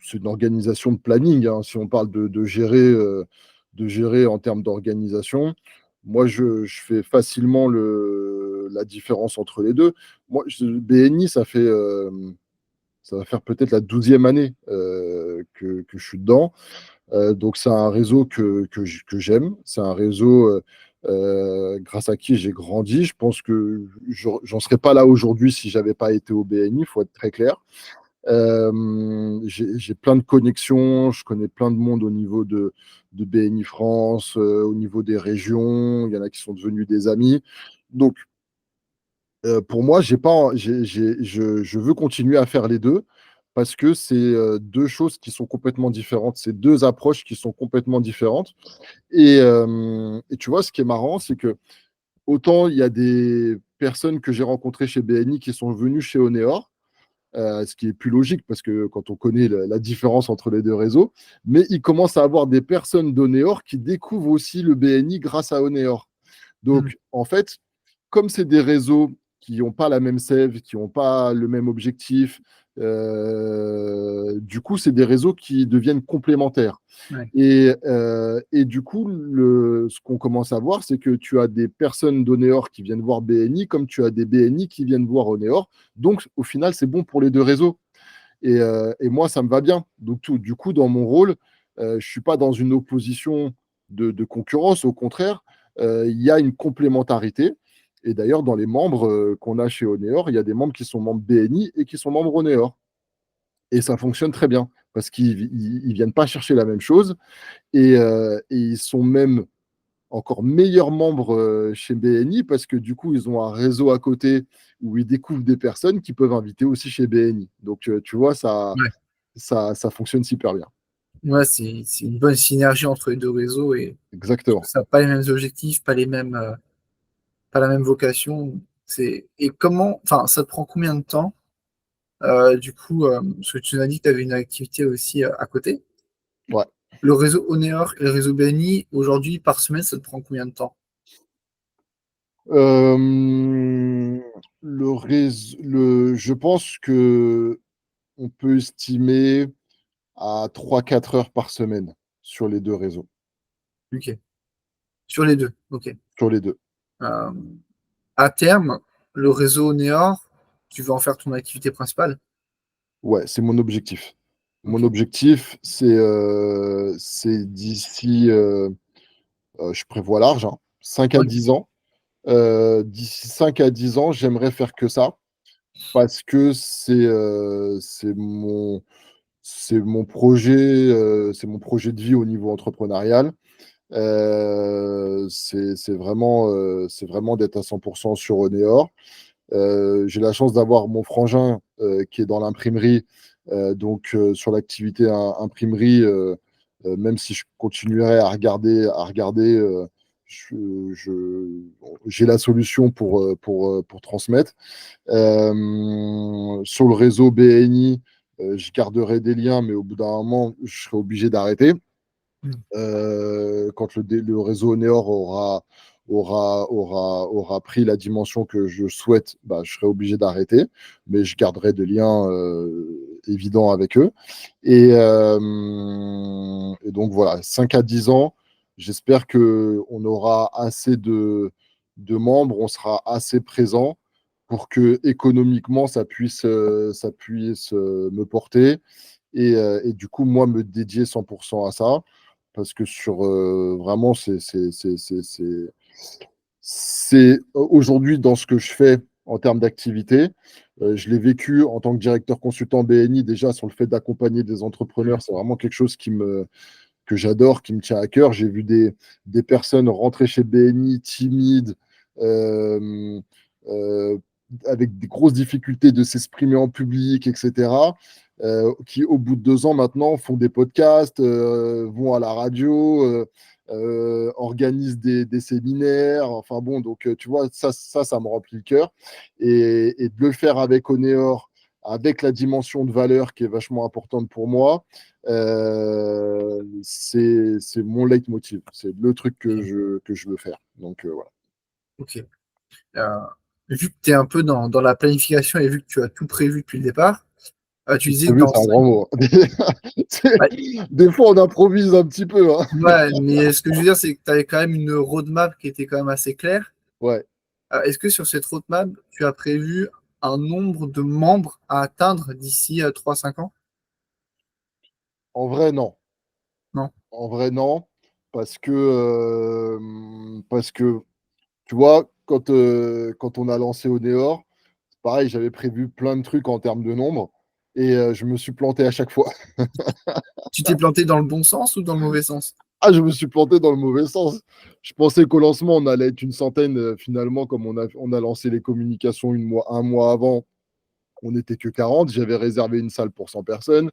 c'est une organisation de planning. Hein, si on parle de gérer en termes d'organisation, moi, je fais facilement la différence entre les deux. Moi, BNI, ça va faire peut-être la 12e année que je suis dedans. Donc, c'est un réseau que j'aime. C'est un réseau grâce à qui j'ai grandi. Je pense que j'en serais pas là aujourd'hui si j'avais pas été au BNI, il faut être très clair. J'ai plein de connexions, je connais plein de monde au niveau de BNI France, au niveau des régions, il y en a qui sont devenus des amis. Donc, pour moi, j'ai pas, je veux continuer à faire les deux parce que c'est deux choses qui sont complètement différentes, c'est deux approches qui sont complètement différentes. Et tu vois, ce qui est marrant, c'est que autant il y a des personnes que j'ai rencontrées chez BNI qui sont venues chez Oneor, ce qui est plus logique parce que quand on connaît la différence entre les deux réseaux, mais il commence à avoir des personnes d'Oneor qui découvrent aussi le BNI grâce à Oneor. Hmm. Donc, en fait, comme c'est des réseaux qui n'ont pas la même sève, qui n'ont pas le même objectif, du coup, c'est des réseaux qui deviennent complémentaires. Ouais. Et du coup, ce qu'on commence à voir, c'est que tu as des personnes d'Oneor qui viennent voir BNI, comme tu as des BNI qui viennent voir Oneor. Donc, au final, c'est bon pour les deux réseaux. Et moi, ça me va bien. Donc, du coup, dans mon rôle, je ne suis pas dans une opposition de concurrence. Au contraire, il y a une complémentarité. Et d'ailleurs, dans les membres qu'on a chez Oneor, il y a des membres qui sont membres BNI et qui sont membres Oneor. Et ça fonctionne très bien parce qu'ils ne viennent pas chercher la même chose. Et ils sont même encore meilleurs membres chez BNI parce que du coup, ils ont un réseau à côté où ils découvrent des personnes qui peuvent inviter aussi chez BNI. Donc, tu vois, Ouais. ça fonctionne super bien. Ouais, c'est une bonne synergie entre les deux réseaux et parce que Exactement. ça n'a pas les mêmes objectifs, pas la même vocation. Et comment, enfin, ça te prend combien de temps, du coup, parce que tu nous as dit que tu avais une activité aussi à côté. Ouais. Le réseau Oneor et le réseau BNI, aujourd'hui, par semaine, ça te prend combien de temps? Je pense que on peut estimer à 3 4 heures par semaine sur les deux réseaux. Ok. Sur les deux. Ok. Sur les deux. Euh, à terme, le réseau Oneor, tu vas en faire ton activité principale? Ouais, c'est mon objectif. Mon Ok. objectif, c'est d'ici, je prévois large, hein, 5 à Ouais. 10 ans. D'ici 5 à 10 ans, j'aimerais faire que ça parce que c'est mon projet de vie au niveau entrepreneurial. C'est vraiment d'être à 100% sur Oneor. J'ai la chance d'avoir mon frangin qui est dans l'imprimerie, donc sur l'activité imprimerie, même si je continuerai à regarder, j'ai la solution pour transmettre. Sur le réseau BNI, je garderai des liens, mais au bout d'un moment, je serai obligé d'arrêter. Mm. Quand le réseau Neor aura pris la dimension que je souhaite, bah, je serai obligé d'arrêter, mais je garderai des liens évidents avec eux. Et donc voilà, 5 à 10 ans, j'espère qu'on aura assez de membres, on sera assez présent pour que économiquement ça puisse me porter et du coup moi me dédier 100% à ça parce que vraiment c'est aujourd'hui dans ce que je fais en termes d'activité. Je l'ai vécu en tant que directeur consultant BNI déjà sur le fait d'accompagner des entrepreneurs. C'est vraiment quelque chose que j'adore, qui me tient à cœur. J'ai vu des personnes rentrer chez BNI timides, euh, euh, avec des grosses difficultés de s'exprimer en public, etc., qui, au bout de 2 ans maintenant, font des podcasts, vont à la radio, organisent des séminaires. Enfin bon, donc tu vois, ça me remplit le cœur. Et de le faire avec Oneor, avec la dimension de valeur qui est vachement importante pour moi, c'est mon leitmotiv. C'est le truc Ok. que je veux faire. Donc voilà. Ok. Euh, Vu que tu es un peu dans la planification et vu que tu as tout prévu depuis le départ, tu disais que Prévu, dans c'est un 5... grand mot. Ouais, Des fois, on improvise un petit peu, hein. ouais, mais ce que je veux dire, c'est que tu avais quand même une roadmap qui était quand même assez claire. Ouais. Est-ce que sur cette roadmap, tu as prévu un nombre de membres à atteindre d'ici 3-5 ans? En vrai, non. Non. En vrai, non. Parce que tu vois, quand on a lancé Oneor, pareil, j'avais prévu plein de trucs en termes de nombre et je me suis planté à chaque fois. Tu t'es planté dans le bon sens ou dans le mauvais sens? Ah, je me suis planté dans le mauvais sens. Je pensais qu'au lancement, on allait être une centaine. Finalement, comme on a lancé les communications un mois avant, on n'était que 40. J'avais réservé une salle pour 100 personnes.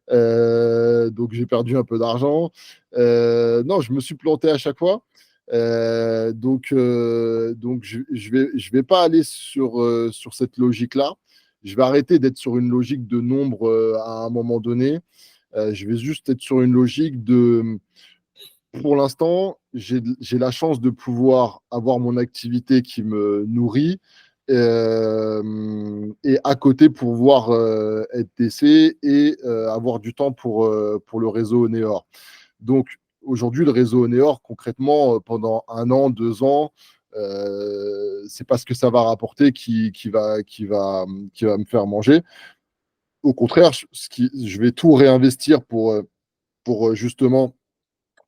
Donc, j'ai perdu un peu d'argent. Non, je me suis planté à chaque fois. Donc je vais pas aller sur cette logique-là. Je vais arrêter d'être sur une logique de nombre à un moment donné. Je vais juste être sur une logique de pour l'instant, j'ai la chance de pouvoir avoir mon activité qui me nourrit et à côté pouvoir être DC et avoir du temps pour le réseau Neor. Donc aujourd'hui, le réseau Neor, concrètement, pendant 1 an, 2 ans, c'est pas ce que ça va rapporter qui va me faire manger. Au contraire, je vais tout réinvestir pour justement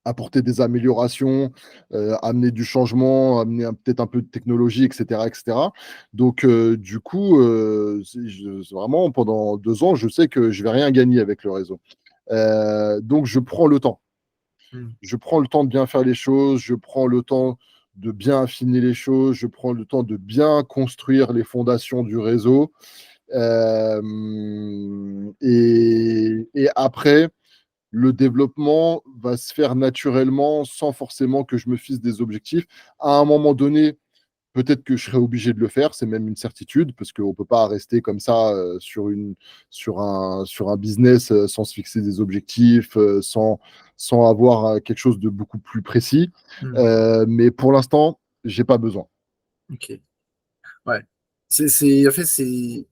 apporter des améliorations, amener du changement, amener peut-être un peu de technologie, etc. etc. Donc, du coup, vraiment, pendant 2 ans, je sais que je ne vais rien gagner avec le réseau. Donc, je prends le temps. Hmm. Je prends le temps de bien faire les choses, je prends le temps de bien affiner les choses, je prends le temps de bien construire les fondations du réseau. Et après, le développement va se faire naturellement sans forcément que je me fixe des objectifs. À un moment donné, peut-être que je serai obligé de le faire, c'est même une certitude, parce qu'on ne peut pas rester comme ça sur un business sans se fixer des objectifs, sans avoir quelque chose de beaucoup plus précis. Hmm. Mais pour l'instant, j'ai pas besoin. Ok. Ouais. En fait,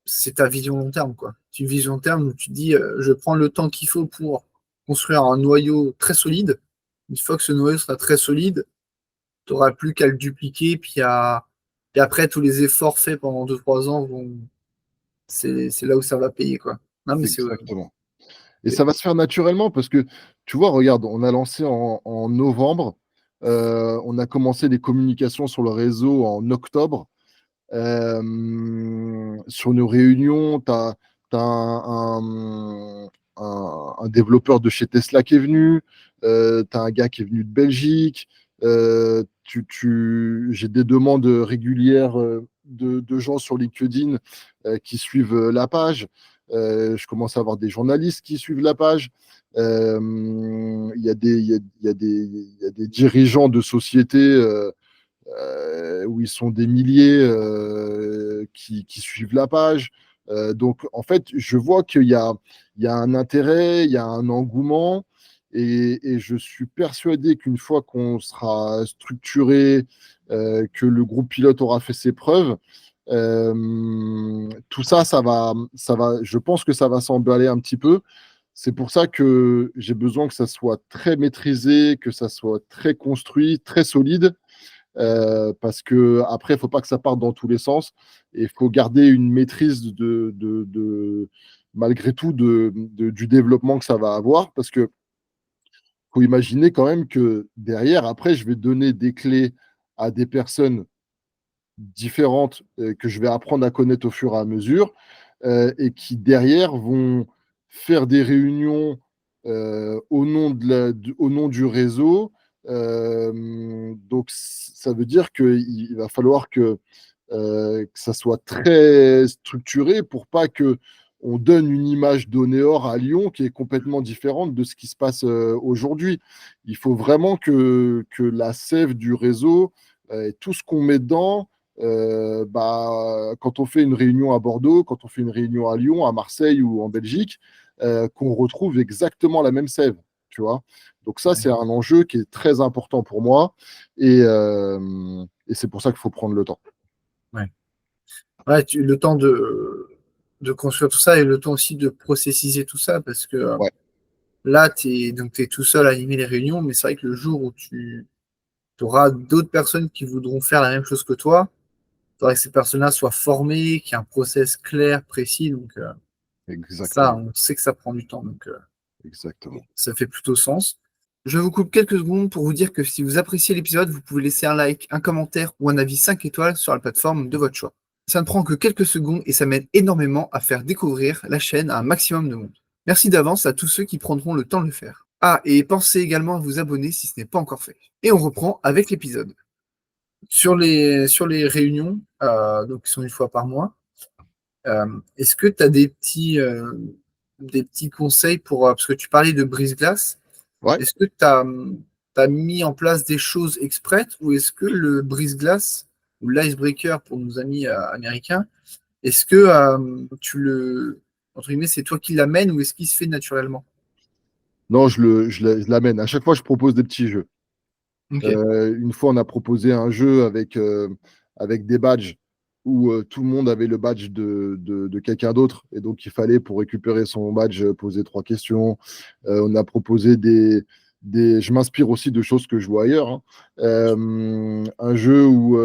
c'est ta vision long terme, quoi. C'est une vision long terme où tu dis, je prends le temps qu'il faut pour construire un noyau très solide. Une fois que ce noyau sera très solide, tu n'auras plus qu'à le dupliquer, puis après, tous les efforts faits pendant 2-3 ans c'est là où ça va payer, quoi. Non, mais Exactement. Et ça va se faire naturellement parce que, tu vois, regarde, on a lancé en novembre, on a commencé les communications sur le réseau en octobre. Sur nos réunions, tu as un développeur de chez Tesla qui est venu, tu as un gars qui est venu de Belgique, j'ai des demandes régulières de gens sur LinkedIn qui suivent la page. Je commence à avoir des journalistes qui suivent la page. Il y a des, il y a des dirigeants de sociétés où ils sont des milliers qui suivent la page. Donc, en fait, je vois il y a un intérêt, il y a un engouement, et je suis persuadé qu'une fois qu'on sera structuré, que le groupe pilote aura fait ses preuves, tout ça, je pense que ça va s'emballer un petit peu. C'est pour ça que j'ai besoin que ça soit très maîtrisé, que ça soit très construit, très solide, parce que après, il ne faut pas que ça parte dans tous les sens, et il faut garder une maîtrise malgré tout du développement que ça va avoir, parce que faut imaginer quand même que derrière, après, je vais donner des clés à des personnes différentes que je vais apprendre à connaître au fur et à mesure, et qui derrière vont faire des réunions au nom du réseau. Donc ça veut dire qu'il va falloir que ça soit très structuré pour pas que on donne une image d'Onéor à Lyon qui est complètement différente de ce qui se passe aujourd'hui. Il faut vraiment que la sève du réseau, et tout ce qu'on met dedans, quand on fait une réunion à Bordeaux, quand on fait une réunion à Lyon, à Marseille ou en Belgique, qu'on retrouve exactement la même sève, tu vois. Donc ça, c'est un enjeu qui est très important pour moi, et c'est pour ça qu'il faut prendre le temps. Ouais. Ouais, le temps de construire tout ça et le temps aussi de processiser tout ça parce que Ouais, là, tu es tout seul à animer les réunions, mais c'est vrai que le jour où tu auras d'autres personnes qui voudront faire la même chose que toi, il faudrait que ces personnes-là soient formées, qu'il y ait un process clair, précis. Donc, ça, exactement, on sait que ça prend du temps. Donc, exactement. ça fait plutôt sens. Je vous coupe quelques secondes pour vous dire que si vous appréciez l'épisode, vous pouvez laisser un like, un commentaire ou un avis 5 étoiles sur la plateforme de votre choix. Ça ne prend que quelques secondes et ça m'aide énormément à faire découvrir la chaîne à un maximum de monde. Merci d'avance à tous ceux qui prendront le temps de le faire. Ah, et pensez également à vous abonner si ce n'est pas encore fait. Et on reprend avec l'épisode. Sur les réunions, donc qui sont une fois par mois, est-ce que tu as des petits conseils pour... parce que tu parlais de brise-glace. Ouais. Est-ce que tu as mis en place des choses exprès ou est-ce que le brise-glace ou l'icebreaker pour nos amis américains, est-ce que entre guillemets, c'est toi qui l'amènes ou est-ce qu'il se fait naturellement? Non, je l'amène. À chaque fois, je propose des petits jeux. Ok. Une fois, on a proposé un jeu avec des badges où tout le monde avait le badge de quelqu'un d'autre. Et donc, il fallait, pour récupérer son badge, poser 3 questions. On a proposé Je m'inspire aussi de choses que je vois ailleurs, hein. Un jeu où,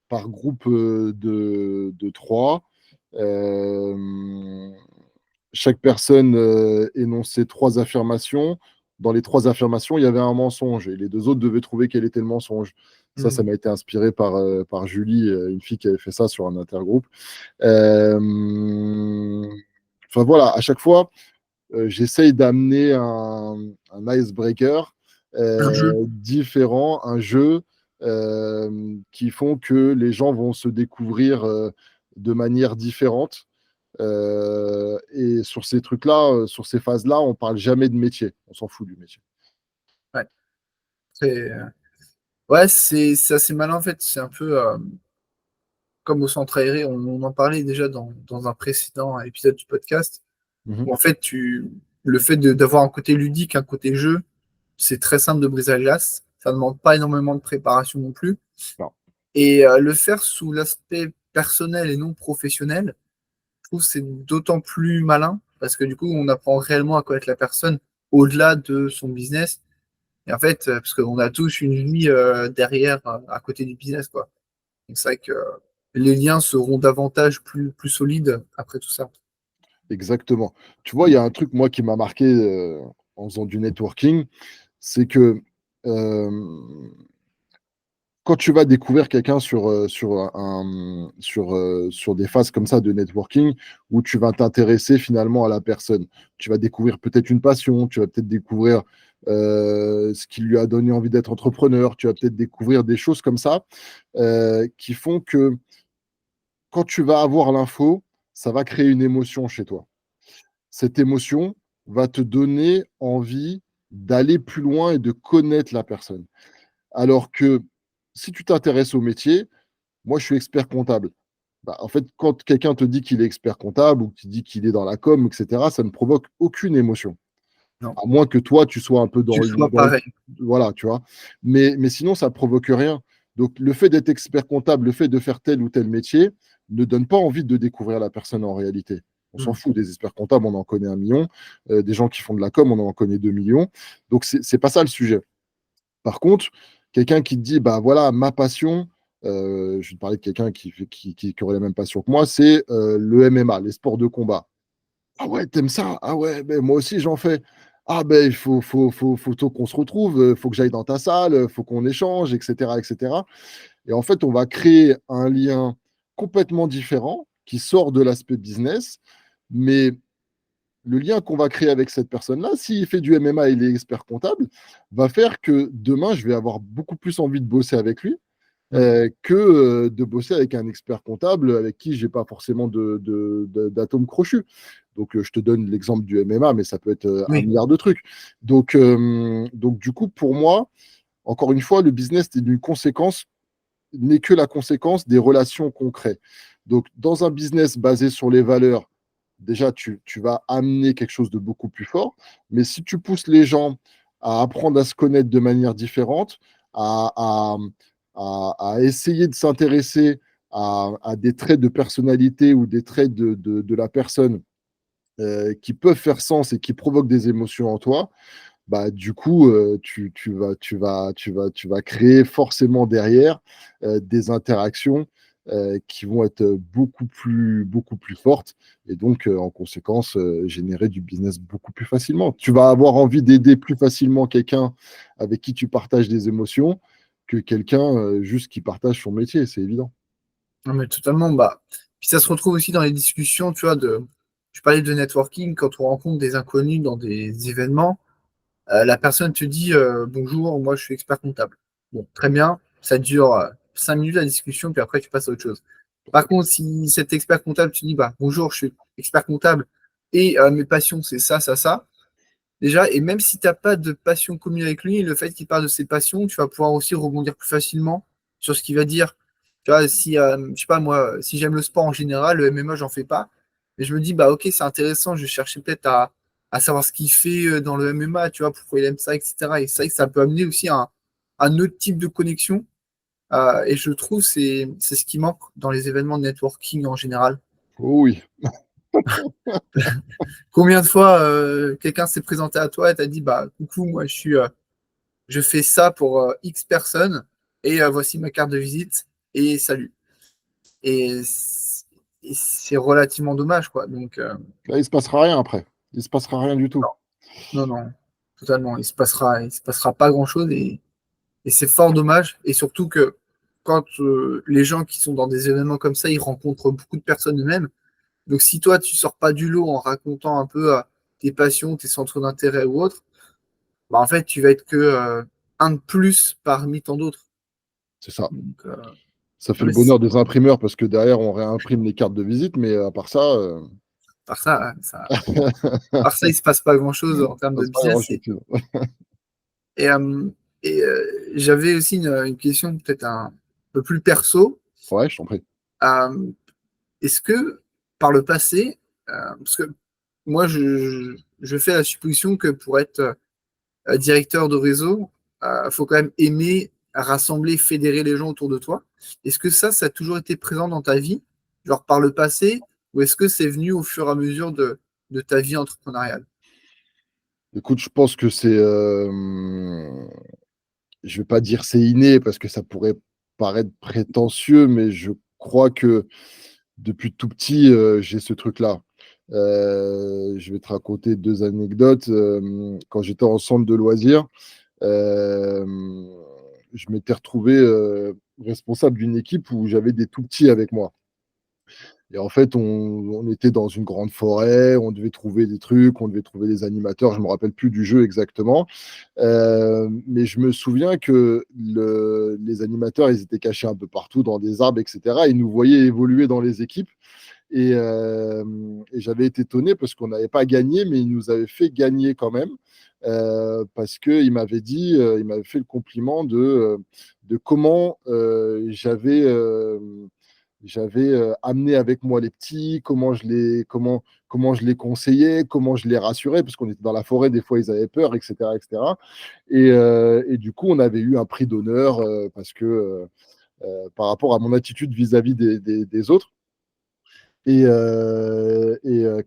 par groupe de 3, euh, chaque personne énonçait 3 affirmations. Dans les 3 affirmations, il y avait un mensonge et les 2 autres devaient trouver quel était le mensonge. Ça Hmm. m'a été inspiré par Julie, une fille qui avait fait ça sur un intergroupe. Euh, Enfin voilà, à chaque fois, j'essaye d'amener un icebreaker Un jeu. différent, un jeu qui font que les gens vont se découvrir de manière différente. Et sur ces trucs-là, sur ces phases-là, on parle jamais de métier. On s'en fout du métier. Ouais. Ouais, c'est assez malin en fait. C'est un peu comme au centre aéré. On en parlait déjà dans un précédent épisode du podcast. Mhm. Où en fait, le fait d'avoir un côté ludique, un côté jeu, c'est très simple de briser la glace. Ça ne demande pas énormément de préparation non plus. Non, Et le faire sous l'aspect personnel et non professionnel, je trouve que c'est d'autant plus malin parce que du coup, on apprend réellement à connaître la personne au-delà de son business. Et en fait, parce qu'on a tous une vie derrière, à côté du business, quoi. Donc c'est vrai que les liens seront davantage plus solides après tout ça. exactement. Tu vois, il y a un truc, moi, qui m'a marqué en faisant du networking, c'est que euh, quand tu vas découvrir quelqu'un sur des phases comme ça de networking, où tu vas t'intéresser finalement à la personne, tu vas découvrir peut-être une passion, tu vas peut-être découvrir ce qui lui a donné envie d'être entrepreneur, tu vas peut-être découvrir des choses comme ça qui font que quand tu vas avoir l'info, ça va créer une émotion chez toi. cette émotion va te donner envie d'aller plus loin et de connaître la personne. Alors que si tu t'intéresses au métier, moi, je suis expert comptable. Bah, en fait, quand quelqu'un te dit qu'il est expert comptable ou qu'il dit qu'il est dans la com, etc., ça ne provoque aucune émotion. Non, À moins que toi, tu sois un peu tu dans sois pareil. voilà, tu vois. Mais sinon, ça ne provoque rien. Donc, le fait d'être expert comptable, le fait de faire tel ou tel métier, ne donne pas envie de découvrir la personne en réalité. On s'en Mm. fout des experts comptables, on en connaît 1 million. Des gens qui font de la com, on en connaît 2 millions. Donc, c'est pas ça le sujet. Par contre, quelqu'un qui te dit, bah voilà, ma passion, je vais te parler de quelqu'un qui aurait la même passion que moi, c'est le MMA, les sports de combat. Ah ouais, t'aimes ça? Ah ouais, ben moi aussi j'en fais. Ah ben il faut qu'on se retrouve, faut que j'aille dans ta salle, faut qu'on échange, etc., etc. Et en fait, on va créer un lien complètement différent qui sort de l'aspect business, mais le lien qu'on va créer avec cette personne-là, s'il fait du MMA et il est expert comptable, va faire que demain, je vais avoir beaucoup plus envie de bosser avec lui Mm. que de bosser avec un expert comptable avec qui j'ai pas forcément d'atomes crochus. Donc, je te donne l'exemple du MMA, mais ça peut être un Oui. milliard de trucs. Donc, du coup, pour moi, encore une fois, le business n'est que la conséquence des relations qu'on crée. Donc, dans un business basé sur les valeurs, déjà, tu vas amener quelque chose de beaucoup plus fort. Mais si tu pousses les gens à apprendre à se connaître de manière différente, à, à, à essayer de s'intéresser à des traits de personnalité ou des traits de la personne qui peuvent faire sens et qui provoquent des émotions en toi, bah, du coup, tu vas créer forcément derrière des interactions qui vont être beaucoup plus fortes et donc, en conséquence, générer du business beaucoup plus facilement. Tu vas avoir envie d'aider plus facilement quelqu'un avec qui tu partages des émotions que quelqu'un juste qui partage son métier, c'est évident. Non, mais totalement. Bah. Puis ça se retrouve aussi dans les discussions, tu vois, je parlais de networking, quand on rencontre des inconnus dans des événements, la personne te dit bonjour, moi je suis expert comptable. Bon, très bien, ça dure 5 minutes la discussion, puis après tu passes à autre chose. Par contre, si cet expert comptable, tu dis bah bonjour, je suis expert comptable et mes passions, c'est ça, ça, ça. Déjà, et même si tu n'as pas de passion commune avec lui, le fait qu'il parle de ses passions, tu vas pouvoir aussi rebondir plus facilement sur ce qu'il va dire. Tu vois, si, je sais pas moi, si j'aime le sport en général, le MMA, j'en fais pas. Mais je me dis, bah ok, c'est intéressant, je vais chercher peut-être à savoir ce qu'il fait dans le MMA, tu vois, pourquoi il aime ça, etc. Et c'est vrai que ça peut amener aussi un autre type de connexion. Et je trouve que c'est ce qui manque dans les événements de networking en général. Oh oui, Combien de fois quelqu'un s'est présenté à toi et t'a dit, bah coucou, moi je fais ça pour X personnes et voici ma carte de visite et salut. Et c'est relativement dommage, quoi. Donc, là, il ne se passera rien après. Il ne se passera rien du tout. non, non, non, totalement. Il se passera pas grand-chose et c'est fort dommage. Et surtout que quand les gens qui sont dans des événements comme ça, ils rencontrent beaucoup de personnes eux-mêmes. Donc, si toi, tu sors pas du lot en racontant un peu tes passions, tes centres d'intérêt ou autres, bah, en fait, tu vas être que un de plus parmi tant d'autres. C'est ça. Donc, Ça fait non, le mais bonheur des imprimeurs parce que derrière, on réimprime les cartes de visite, mais à part ça, par ça, par ça, il se passe pas grand-chose en termes ça de se passe pas business. grand-chose. Et, euh, j'avais aussi une question peut-être un peu plus perso. Ouais, je t'en prie. Euh, Est-ce que par le passé, parce que moi je fais la supposition que pour être directeur de réseau, il faut quand même aimer rassembler, fédérer les gens autour de toi. Est-ce que ça a toujours été présent dans ta vie, genre par le passé, ou est-ce que c'est venu au fur et à mesure de ta vie entrepreneuriale? Écoute, je pense que je vais pas dire c'est inné parce que ça pourrait paraître prétentieux, mais je crois que depuis tout petit, j'ai ce truc-là. Je vais te raconter 2 anecdotes. Quand j'étais en centre de loisirs, hem, je m'étais retrouvé, responsable d'une équipe où j'avais des tout petits avec moi. Et en fait, on était dans une grande forêt, on devait trouver des trucs, on devait trouver des animateurs, je ne me rappelle plus du jeu exactement. Mais je me souviens que les animateurs, ils étaient cachés un peu partout dans des arbres, etc. Ils nous voyaient évoluer dans les équipes. Et j'avais été étonné parce qu'on n'avait pas gagné, mais il nous avait fait gagner quand même. Parce qu'il m'avait dit, il m'avait fait le compliment de comment j'avais amené avec moi les petits, comment je les conseillais, comment je les rassurais, parce qu'on était dans la forêt, des fois ils avaient peur, etc. etc. Et du coup, on avait eu un prix d'honneur parce que par rapport à mon attitude vis-à-vis des autres.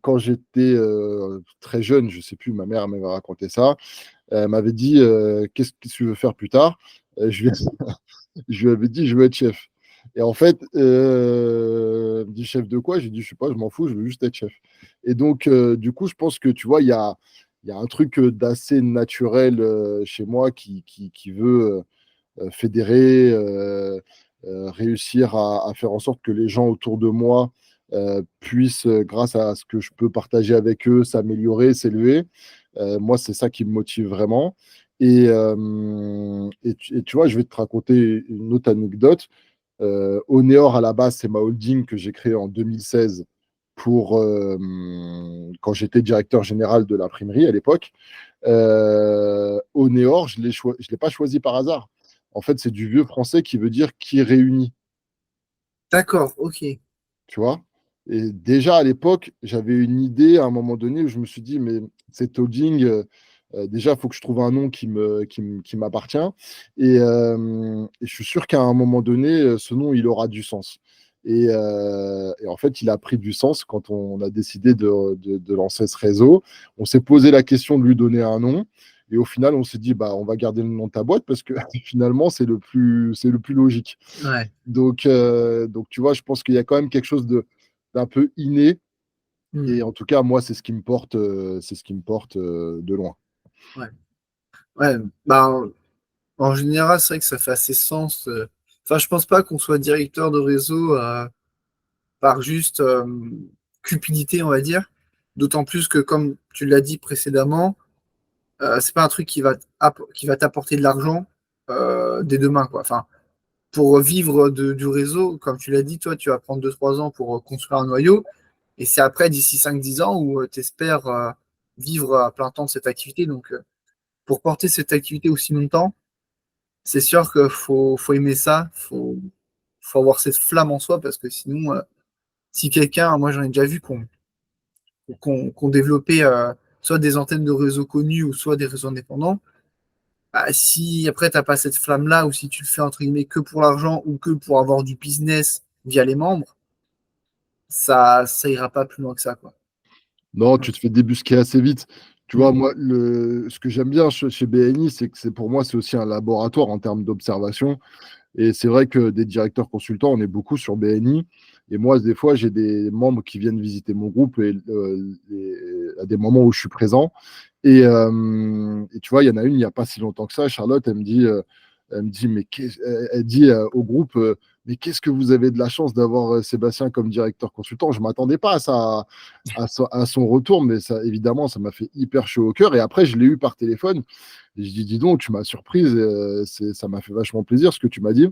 Quand j'étais très jeune, je ne sais plus, ma mère m'avait raconté ça, elle m'avait dit qu'est-ce que tu veux faire plus tard. Je lui, je lui avais dit je veux être chef. Et en fait, elle me dit chef de quoi? J'ai dit je sais pas, je m'en fous, je veux juste être chef. Et donc, du coup, je pense que tu vois, il y a un truc d'assez naturel chez moi qui veut fédérer, réussir à faire en sorte que les gens autour de moi puissent, grâce à ce que je peux partager avec eux, s'améliorer, s'élever. Moi, c'est ça qui me motive vraiment. Et tu vois, je vais te raconter une autre anecdote. Oneor, à la base, c'est ma holding que j'ai créée en 2016 quand j'étais directeur général de l'imprimerie à l'époque. Oneor, je ne l'ai pas choisi par hasard. En fait, c'est du vieux français qui veut dire qui réunit, D'accord, ok. tu vois. Et déjà à l'époque, j'avais une idée à un moment donné où je me suis dit, mais cette holding, déjà, il faut que je trouve un nom qui m'appartient. Et je suis sûr qu'à un moment donné, ce nom, il aura du sens. Et en fait, il a pris du sens quand on a décidé de lancer ce réseau. On s'est posé la question de lui donner un nom. Et au final, on s'est dit, bah, on va garder le nom de ta boîte parce que finalement, c'est le plus logique. Ouais. Donc, tu vois, je pense qu'il y a quand même quelque chose d'un peu inné. Hmm. Et en tout cas, moi, c'est ce qui me porte de loin. Ouais. Ouais. Bah, en général, c'est vrai que ça fait assez sens. Enfin, je pense pas qu'on soit directeur de réseau par juste cupidité, on va dire. D'autant plus que, comme tu l'as dit précédemment, c'est pas un truc qui va t'apporter de l'argent dès demain, quoi. Enfin, pour vivre du réseau, comme tu l'as dit, toi, tu vas prendre 2 3 ans pour construire un noyau. Et c'est après, d'ici 5 10 ans, où tu espères vivre à plein temps de cette activité. Donc, pour porter cette activité aussi longtemps, c'est sûr qu'il faut aimer ça, faut avoir cette flamme en soi, parce que sinon, si quelqu'un, moi j'en ai déjà vu qu'on développait soit des antennes de réseaux connus ou soit des réseaux indépendants, bah, si après tu n'as pas cette flamme-là, ou si tu le fais entre guillemets que pour l'argent ou que pour avoir du business via les membres, ça ira pas plus loin que ça, quoi. Non, Ouais. tu te fais débusquer assez vite. Tu vois, Mm. moi, ce que j'aime bien chez BNI, c'est que pour moi, c'est aussi un laboratoire en termes d'observation. Et c'est vrai que des directeurs consultants, on est beaucoup sur BNI. Et moi, des fois, j'ai des membres qui viennent visiter mon groupe à des moments où je suis présent. Et tu vois, il y en a une, il n'y a pas si longtemps que ça, Charlotte, elle me dit, elle dit au groupe, mais qu'est-ce que vous avez de la chance d'avoir Sébastien comme directeur consultant. Je ne m'attendais pas à son retour, mais ça, évidemment, ça m'a fait hyper chaud au cœur. Et après, je l'ai eu par téléphone. Et je dis, dis donc, tu m'as surprise, ça m'a fait vachement plaisir ce que tu m'as dit.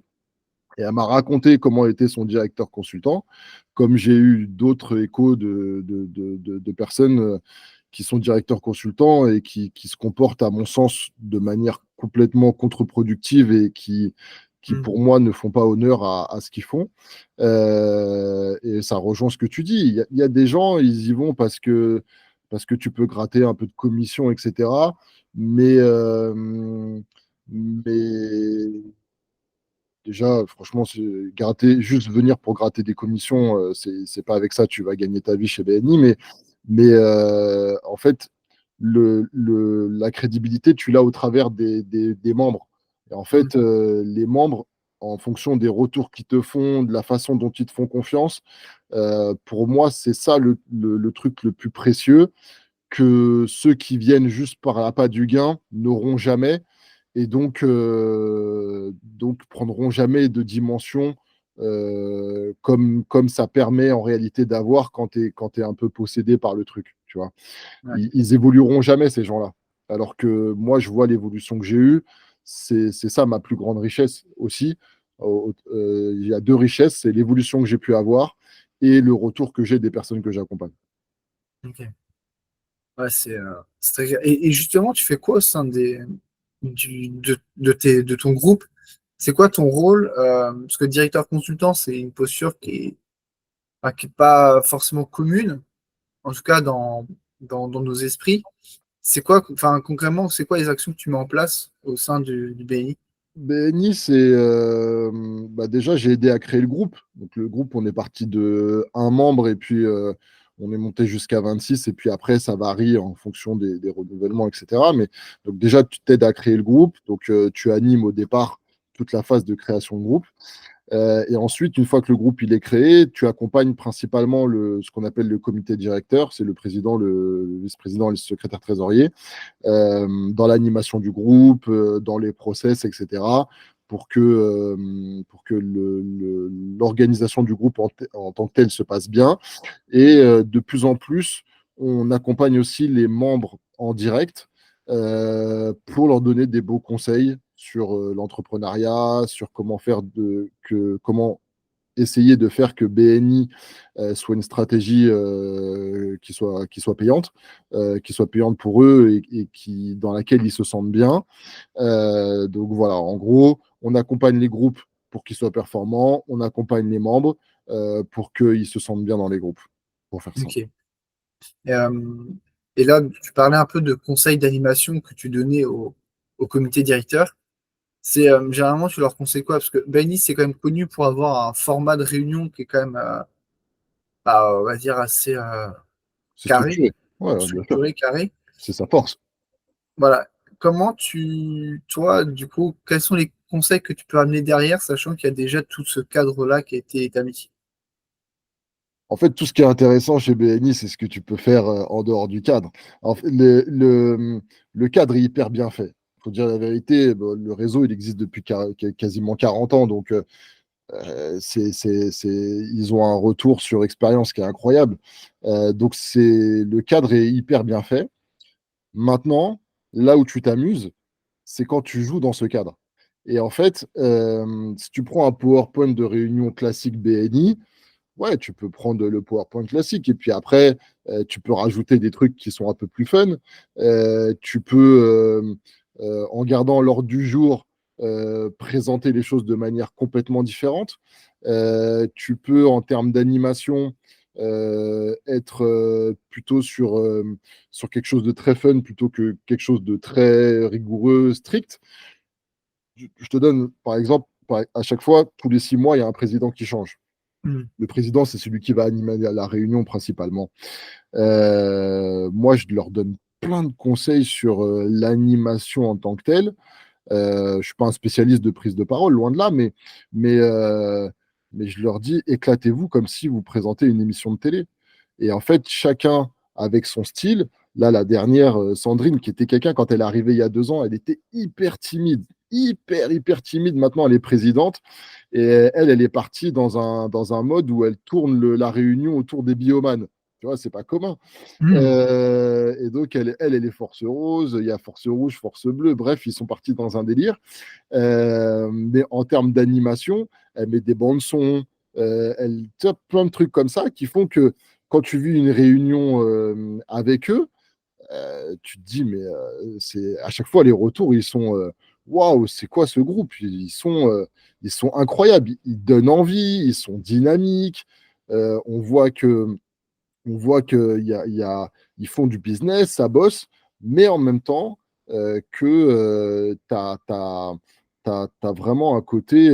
Et elle m'a raconté comment était son directeur consultant, comme j'ai eu d'autres échos de personnes qui sont directeurs consultants et qui se comportent, à mon sens, de manière complètement contre-productive et qui, Mm. pour moi, ne font pas honneur à ce qu'ils font. Et ça rejoint ce que tu dis. Il y a des gens, ils y vont parce que tu peux gratter un peu de commission, etc. Mais déjà, franchement, juste venir pour gratter des commissions, c'est pas avec ça que tu vas gagner ta vie chez BNI, mais en fait, la crédibilité, tu l'as au travers des membres. Et en Mm. fait, les membres, en fonction des retours qu'ils te font, de la façon dont ils te font confiance, pour moi, c'est ça le truc le plus précieux que ceux qui viennent juste par l'appât du gain n'auront jamais et donc prendront jamais de dimension comme ça permet en réalité d'avoir quand tu es un peu possédé par le truc, tu vois. Ouais. Ils évolueront jamais, ces gens-là. Alors que moi, je vois l'évolution que j'ai eue, c'est ça ma plus grande richesse aussi. Il y a deux richesses, c'est l'évolution que j'ai pu avoir et le retour que j'ai des personnes que j'accompagne. Ok. Ouais, c'est très clair. Et justement, tu fais quoi au sein de ton groupe? C'est quoi ton rôle? Parce que directeur consultant, c'est une posture qui est pas forcément commune, en tout cas dans nos esprits. C'est quoi, enfin, concrètement, c'est quoi les actions que tu mets en place au sein du BNI? BNI, c'est déjà j'ai aidé à créer le groupe. Donc le groupe, on est parti de un membre et puis on est monté jusqu'à 26 et puis après ça varie en fonction des renouvellements, etc. Mais donc déjà tu t'aides à créer le groupe, donc tu animes au départ toute la phase de création de groupe. Et ensuite, une fois que le groupe il est créé, tu accompagnes principalement ce qu'on appelle le comité directeur, c'est le président, le vice-président et le secrétaire trésorier dans l'animation du groupe, dans les process, etc., pour que l'organisation du groupe en tant que telle se passe bien. Et de plus en plus, on accompagne aussi les membres en direct pour leur donner des beaux conseils sur l'entrepreneuriat, sur comment essayer de faire que BNI soit une stratégie qui soit payante, pour eux et dans laquelle ils se sentent bien. Donc voilà, en gros, on accompagne les groupes pour qu'ils soient performants, on accompagne les membres pour qu'ils se sentent bien dans les groupes, pour faire simple. Ok. Et, et là, tu parlais un peu de conseils d'animation que tu donnais au comité directeur. Généralement, tu leur conseilles quoi? Parce que BNI, c'est quand même connu pour avoir un format de réunion qui est quand même, on va dire, assez C'est carré, structuré. Ouais, bien sûr. structuré, carré. C'est sa force. Voilà. Toi, du coup, quels sont les conseils que tu peux amener derrière, sachant qu'il y a déjà tout ce cadre-là qui a été établi? En fait, tout ce qui est intéressant chez BNI, c'est ce que tu peux faire en dehors du cadre. En fait, le cadre est hyper bien fait. Il faut dire la vérité, bon, le réseau, il existe depuis quasiment 40 ans, donc ils ont un retour sur expérience qui est incroyable. Donc, le cadre est hyper bien fait. Maintenant, là où tu t'amuses, c'est quand tu joues dans ce cadre. Et en fait, si tu prends un PowerPoint de réunion classique BNI, ouais, tu peux prendre le PowerPoint classique et puis après, tu peux rajouter des trucs qui sont un peu plus fun. Tu peux, en gardant l'ordre du jour, présenter les choses de manière complètement différente. Tu peux, en termes d'animation, être plutôt sur quelque chose de très fun plutôt que quelque chose de très rigoureux, strict. Je te donne, par exemple, à chaque fois, tous les 6 mois, il y a un président qui change. Hmm. Le président, c'est celui qui va animer la réunion principalement. Moi, je leur donne plein de conseils sur l'animation en tant que telle. Je ne suis pas un spécialiste de prise de parole, loin de là, mais, euh, mais je leur dis éclatez-vous comme si vous présentez une émission de télé. Et en fait, chacun avec son style. Là, la dernière, Sandrine, qui était quelqu'un, quand elle est arrivée il y a 2 ans, elle était hyper timide, hyper timide. Maintenant, elle est présidente. Et elle est partie dans un mode où elle tourne la réunion autour des biomanes. Tu vois, c'est pas commun. Hmm. Et donc, elle est force rose, il y a force rouge, force bleue. Bref, ils sont partis dans un délire. Mais en termes d'animation, elle met des bandes son, elle tape plein de trucs comme ça qui font que quand tu vis une réunion avec eux, tu te dis, mais à chaque fois, les retours, ils sont waouh, c'est quoi ce groupe? Ils sont incroyables, ils donnent envie, ils sont dynamiques. On voit ils font du business, ça bosse, mais en même temps, que tu as vraiment un côté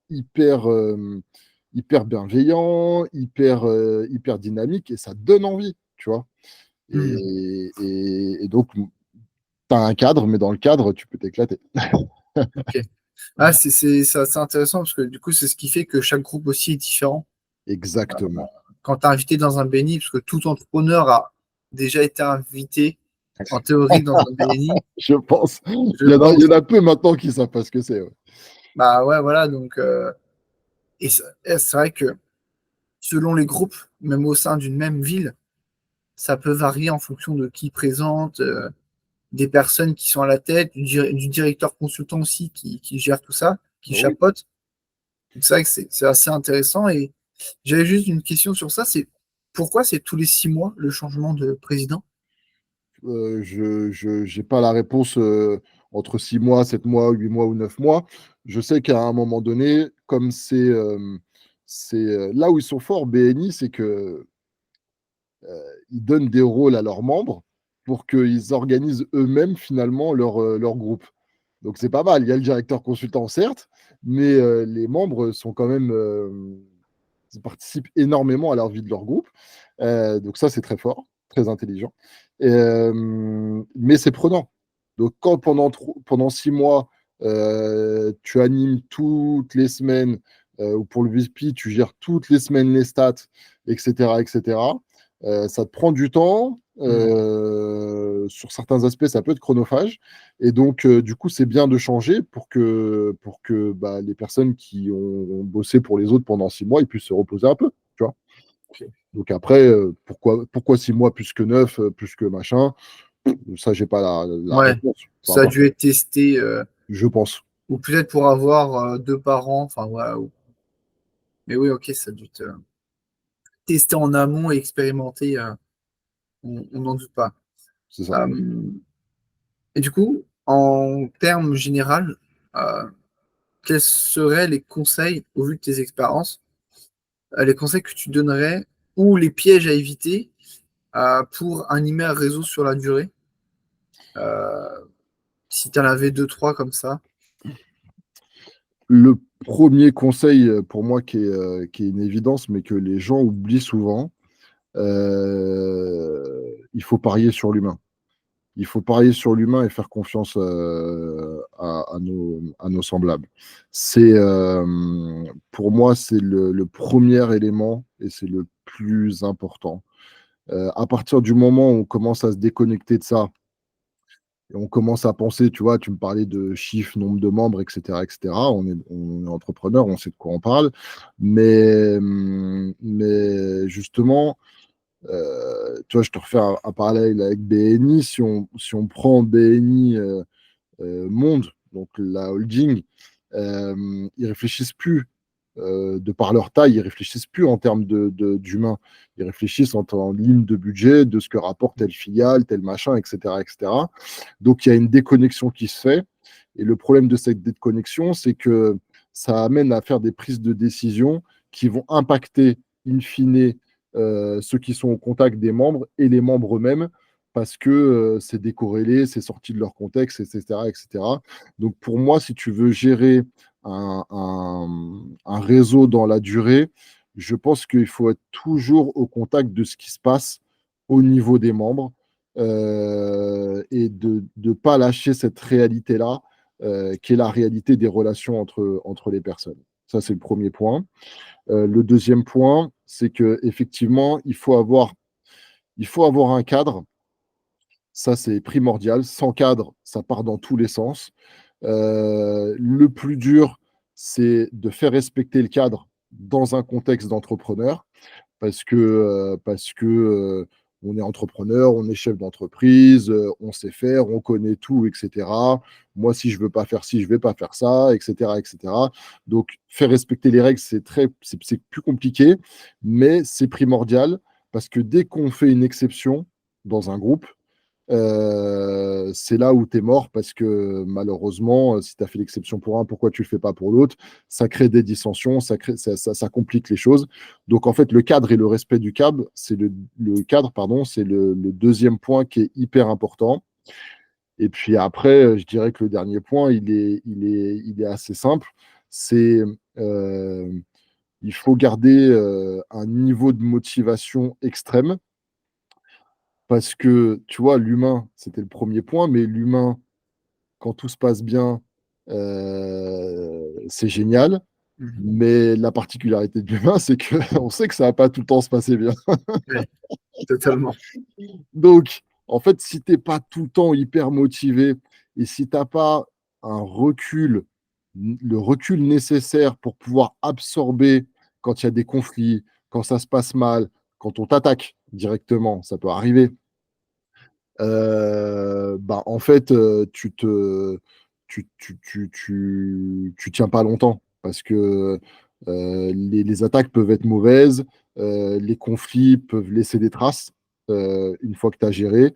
hyper bienveillant, hyper dynamique, et ça donne envie, tu vois. Hmm. Et donc, tu as un cadre, mais dans le cadre, tu peux t'éclater. Ok. C'est intéressant parce que du coup, c'est ce qui fait que chaque groupe aussi est différent. Exactement. Quand tu es invité dans un BNI, parce que tout entrepreneur a déjà été invité en théorie dans un BNI, Je pense. je Il y pense. en a peu maintenant qui savent pas ce que c'est. Ouais. Bah ouais, voilà. Donc, c'est vrai que selon les groupes, même au sein d'une même ville, ça peut varier en fonction de qui présente, des personnes qui sont à la tête, du directeur consultant aussi qui gère tout ça, qui Oui. chapeaute. Donc, c'est vrai que c'est assez intéressant. J'avais juste une question sur ça, c'est pourquoi c'est tous les 6 mois le changement de président? Je n'ai pas la réponse entre 6 mois, 7 mois, 8 mois ou 9 mois. Je sais qu'à un moment donné, comme c'est là où ils sont forts, BNI, c'est que ils donnent des rôles à leurs membres pour qu'ils organisent eux-mêmes finalement leur groupe. Donc c'est pas mal. Il y a le directeur consultant, certes, mais les membres sont quand même, ils participent énormément à leur vie de leur groupe. Donc ça, c'est très fort, très intelligent. Mais c'est prenant. Donc quand pendant 6 mois, tu animes toutes les semaines, ou pour le VP, tu gères toutes les semaines les stats, etc., etc., ça te prend du temps. Hmm. Sur certains aspects, ça peut être chronophage. Et donc, du coup, c'est bien de changer pour que bah, les personnes qui ont bossé pour les autres pendant 6 mois, ils puissent se reposer un peu. Tu vois. Ok. Donc après, pourquoi 6 mois plus que 9, plus que machin, ça, j'ai pas la Ouais, réponse. Peu ça a importe, dû être testé, je pense. ou peut-être pour avoir 2 parents, enfin ouais, mais oui, ok, ça a dû être testé en amont et expérimenté, on n'en doute pas. C'est ça. Euh, et du coup, en termes général, euh, quels seraient les conseils, au vu de tes expériences, les conseils que tu donnerais ou les pièges à éviter pour animer un réseau sur la durée? Euh, Si tu en avais deux, trois comme ça. Le premier conseil pour moi qui est une évidence, mais que les gens oublient souvent, il faut parier sur l'humain. Il faut parier sur l'humain et faire confiance à nos semblables. Pour moi, c'est le premier élément et c'est le plus important. À partir du moment où on commence à se déconnecter de ça, et on commence à penser, tu vois, tu me parlais de chiffres, nombre de membres, etc., etc. On est entrepreneur, on sait de quoi on parle, mais justement, tu vois, je te refais un parallèle avec BNI. Si on prend BNI Monde, donc la holding, ils réfléchissent plus de par leur taille, ils réfléchissent plus en termes d'humains. Ils réfléchissent en ligne de budget, de ce que rapporte telle filiale, tel machin, etc., etc. Donc il y a une déconnexion qui se fait. Et le problème de cette déconnexion, c'est que ça amène à faire des prises de décision qui vont impacter, in fine, ceux qui sont au contact des membres et les membres eux-mêmes, parce que c'est décorrélé, c'est sorti de leur contexte, etc., etc. Donc pour moi, si tu veux gérer un réseau dans la durée, je pense qu'il faut être toujours au contact de ce qui se passe au niveau des membres, et de ne pas lâcher cette réalité-là, qui est la réalité des relations entre les personnes. Ça, c'est le premier point. Le deuxième point, c'est qu'effectivement, il faut avoir un cadre. Ça, c'est primordial. Sans cadre, ça part dans tous les sens. Le plus dur, c'est de faire respecter le cadre dans un contexte d'entrepreneur parce que on est entrepreneur, on est chef d'entreprise, on sait faire, on connaît tout, etc. Moi, si je veux pas faire ci, je vais pas faire ça, etc., etc. Donc, faire respecter les règles, c'est plus compliqué, mais c'est primordial parce que dès qu'on fait une exception dans un groupe, c'est là où tu es mort parce que malheureusement, si tu as fait l'exception pour un, pourquoi tu ne le fais pas pour l'autre? Ça crée des dissensions, ça complique les choses. Donc en fait, le cadre et le respect du cadre, le cadre, pardon, c'est le deuxième point qui est hyper important. Et puis après, je dirais que le dernier point, il est assez simple. C'est il faut garder un niveau de motivation extrême parce que, tu vois, l'humain, c'était le premier point, mais l'humain, quand tout se passe bien, c'est génial. Mhm. Mais la particularité de l'humain, c'est qu'on sait que ça va pas tout le temps se passer bien. Ouais, totalement. Donc, en fait, si tu es pas tout le temps hyper motivé et si tu as pas un recul, le recul nécessaire pour pouvoir absorber quand il y a des conflits, quand ça se passe mal, quand on t'attaque directement, ça peut arriver. Bah, en fait, tu tiens pas longtemps parce que Les attaques peuvent être mauvaises, les conflits peuvent laisser des traces une fois que tu as géré,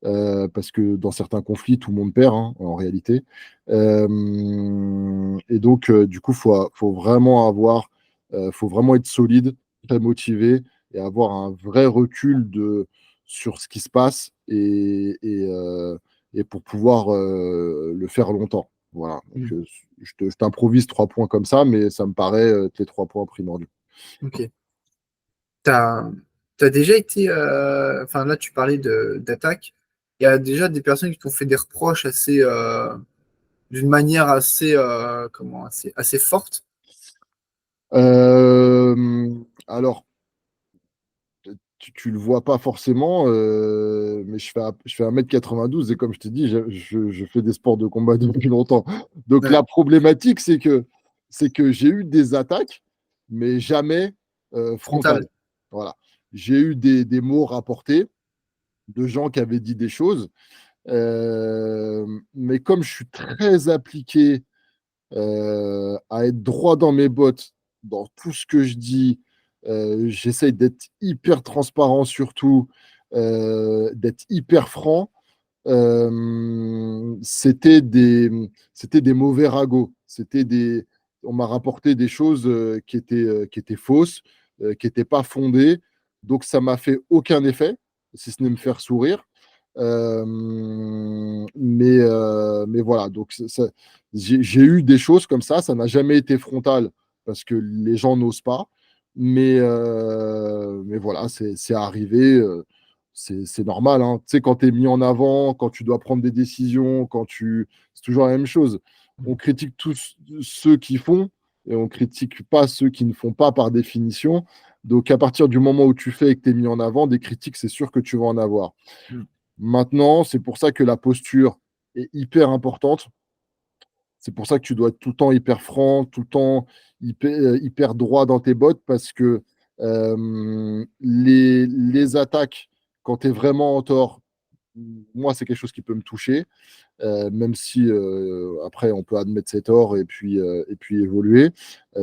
parce que dans certains conflits, tout le monde perd hein, en réalité. Et donc, du coup, faut vraiment être solide, très motivé et avoir un vrai recul sur ce qui se passe et pour pouvoir le faire longtemps. Voilà. Donc, Mm. je t'improvise 3 points comme ça, mais ça me paraît tes 3 points primordiaux. Ok. T'as, t'as déjà été, enfin là tu parlais d'attaque. Il y a déjà des personnes qui t'ont fait des reproches assez, d'une manière assez, comment, assez forte. Alors, tu le vois pas forcément, mais je fais 1,92 m et comme je t'ai dit, je fais des sports de combat depuis longtemps. Donc Ouais, la problématique, c'est que j'ai eu des attaques, mais jamais frontale. frontales. Voilà. J'ai eu des mots rapportés de gens qui avaient dit des choses, mais comme je suis très appliqué à être droit dans mes bottes, dans tout ce que je dis. J'essaye d'être hyper transparent surtout, d'être hyper franc. C'était des mauvais ragots. On m'a rapporté des choses qui étaient fausses, qui n'étaient pas fondées. Donc ça m'a fait aucun effet, si ce n'est me faire sourire. Mais voilà, donc j'ai eu des choses comme ça n'a jamais été frontal parce que les gens n'osent pas. Mais voilà, c'est arrivé. C'est normal. Hein. Tu sais, quand tu es mis en avant, quand tu dois prendre des décisions, c'est toujours la même chose. On critique tous ceux qui font et on critique pas ceux qui ne font pas par définition. Donc, à partir du moment où tu fais et que tu es mis en avant, des critiques, c'est sûr que tu vas en avoir. Mm. Maintenant, c'est pour ça que la posture est hyper importante. C'est pour ça que tu dois être tout le temps hyper franc, tout le temps hyper droit dans tes bottes, parce que les attaques, quand tu es vraiment en tort, moi, c'est quelque chose qui peut me toucher, même si après, on peut admettre ses torts et puis évoluer.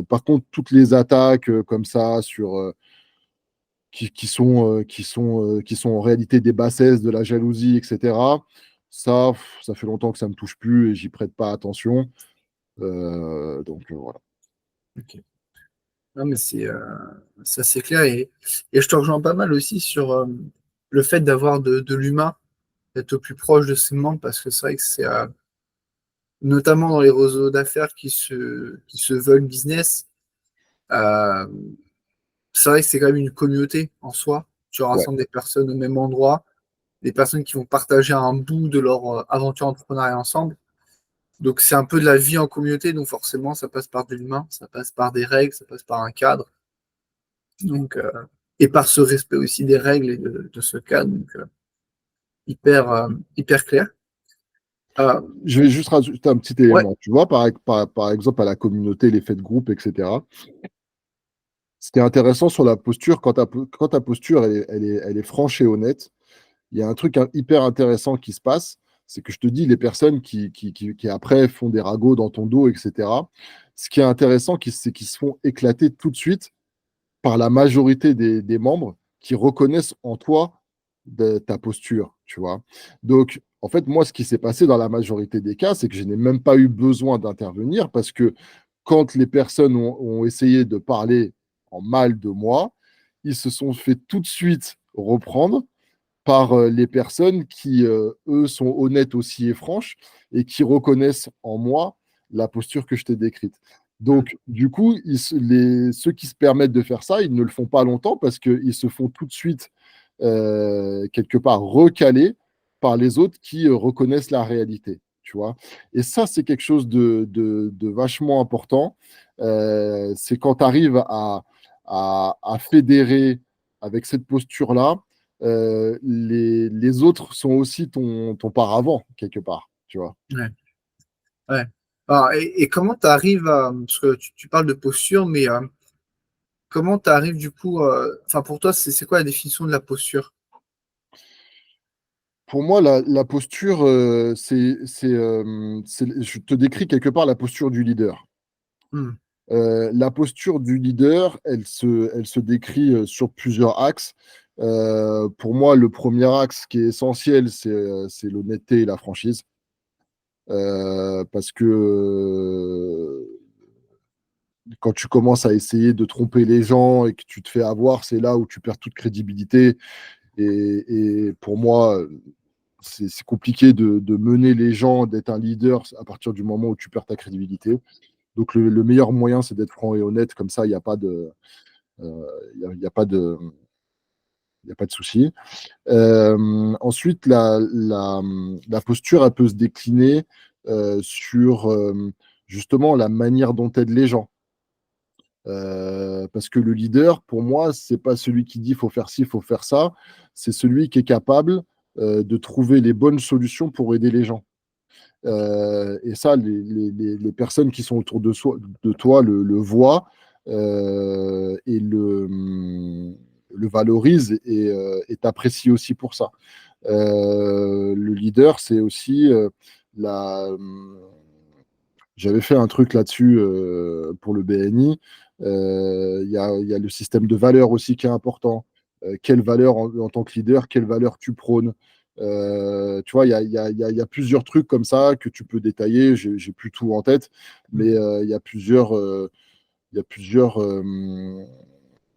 Par contre, toutes les attaques comme ça qui sont en réalité des bassesses, de la jalousie, etc., ça fait longtemps que ça ne me touche plus et j'y prête pas attention. Donc voilà. Ok. Non, mais ça c'est clair. Et je te rejoins pas mal aussi sur le fait d'avoir de l'humain, d'être au plus proche de ses membres, parce que c'est vrai que c'est notamment dans les réseaux d'affaires qui se veulent business, euh, c'est vrai que c'est quand même une communauté en soi. Tu Ouais. rassembles des personnes au même endroit, des personnes qui vont partager un bout de leur aventure entrepreneuriale ensemble. Donc c'est un peu de la vie en communauté, donc forcément ça passe par de l'humain, ça passe par des règles, ça passe par un cadre. Donc, et par ce respect aussi des règles et de ce cadre, donc hyper clair. Euh, Je vais juste rajouter un petit ouais, élément. Tu vois, par exemple, à la communauté, l'effet de groupe, etc. Ce qui est intéressant sur la posture, quand ta posture elle est franche et honnête, il y a un truc hyper intéressant qui se passe. C'est que je te dis, les personnes qui après font des ragots dans ton dos, etc. Ce qui est intéressant, c'est qu'ils se font éclater tout de suite par la majorité des membres qui reconnaissent en toi ta posture, tu vois. Donc, en fait, moi, ce qui s'est passé dans la majorité des cas, c'est que je n'ai même pas eu besoin d'intervenir parce que quand les personnes ont essayé de parler en mal de moi, ils se sont fait tout de suite reprendre par les personnes qui, eux, sont honnêtes aussi et franches et qui reconnaissent en moi la posture que je t'ai décrite. mm, Donc, du coup, ceux qui se permettent de faire ça, ils ne le font pas longtemps parce qu'ils se font tout de suite, quelque part, recaler par les autres qui reconnaissent la réalité. Tu vois. Et ça, c'est quelque chose de vachement important. C'est quand tu arrives à fédérer avec cette posture-là, les autres sont aussi ton paravent, quelque part, tu vois. ouais, ouais. Alors, et comment tu arrives à, parce que tu parles de posture, mais comment tu arrives du coup, enfin pour toi, c'est quoi la définition de la posture? Pour moi, la posture, je te décris quelque part la posture du leader. Hmm. La posture du leader, elle se décrit sur plusieurs axes. Pour moi, le premier axe qui est essentiel, c'est l'honnêteté et la franchise. Parce que quand tu commences à essayer de tromper les gens et que tu te fais avoir, c'est là où tu perds toute crédibilité. Et pour moi, c'est compliqué de mener les gens, d'être un leader à partir du moment où tu perds ta crédibilité. Donc le meilleur moyen, c'est d'être franc et honnête. Comme ça, il n'y a pas de, y a pas de, y a pas de souci. Ensuite, la posture, elle peut se décliner sur justement la manière dont aide les gens. Parce que le leader, pour moi, c'est pas celui qui dit faut faire ci, faut faire ça. C'est celui qui est capable de trouver les bonnes solutions pour aider les gens. Et ça, les personnes qui sont autour de toi le voient et le valorisent et t'apprécient aussi pour ça. Le leader, c'est aussi la. J'avais fait un truc là-dessus pour le BNI. Il y a le système de valeurs aussi qui est important. Quelle valeur en tant que leader, quelle valeur tu prônes. Tu vois, il y a plusieurs trucs comme ça que tu peux détailler. J'ai plus tout en tête, mais il y a plusieurs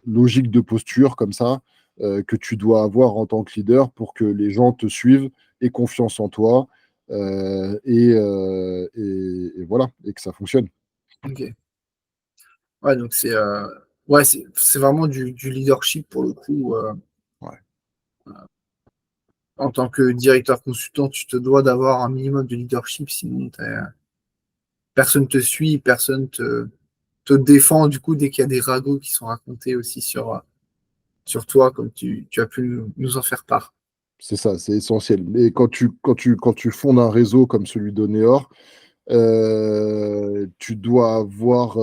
logiques de posture comme ça que tu dois avoir en tant que leader pour que les gens te suivent, aient confiance en toi et voilà, et que ça fonctionne. Ok. Ouais, donc ouais, c'est vraiment du leadership pour le coup. Ouais. En tant que directeur consultant, tu te dois d'avoir un minimum de leadership, sinon personne te suit, te défend du coup dès qu'il y a des ragots qui sont racontés aussi sur toi, comme tu as pu nous en faire part. C'est ça, c'est essentiel. Et quand tu fondes un réseau comme celui d'Oneor, tu dois avoir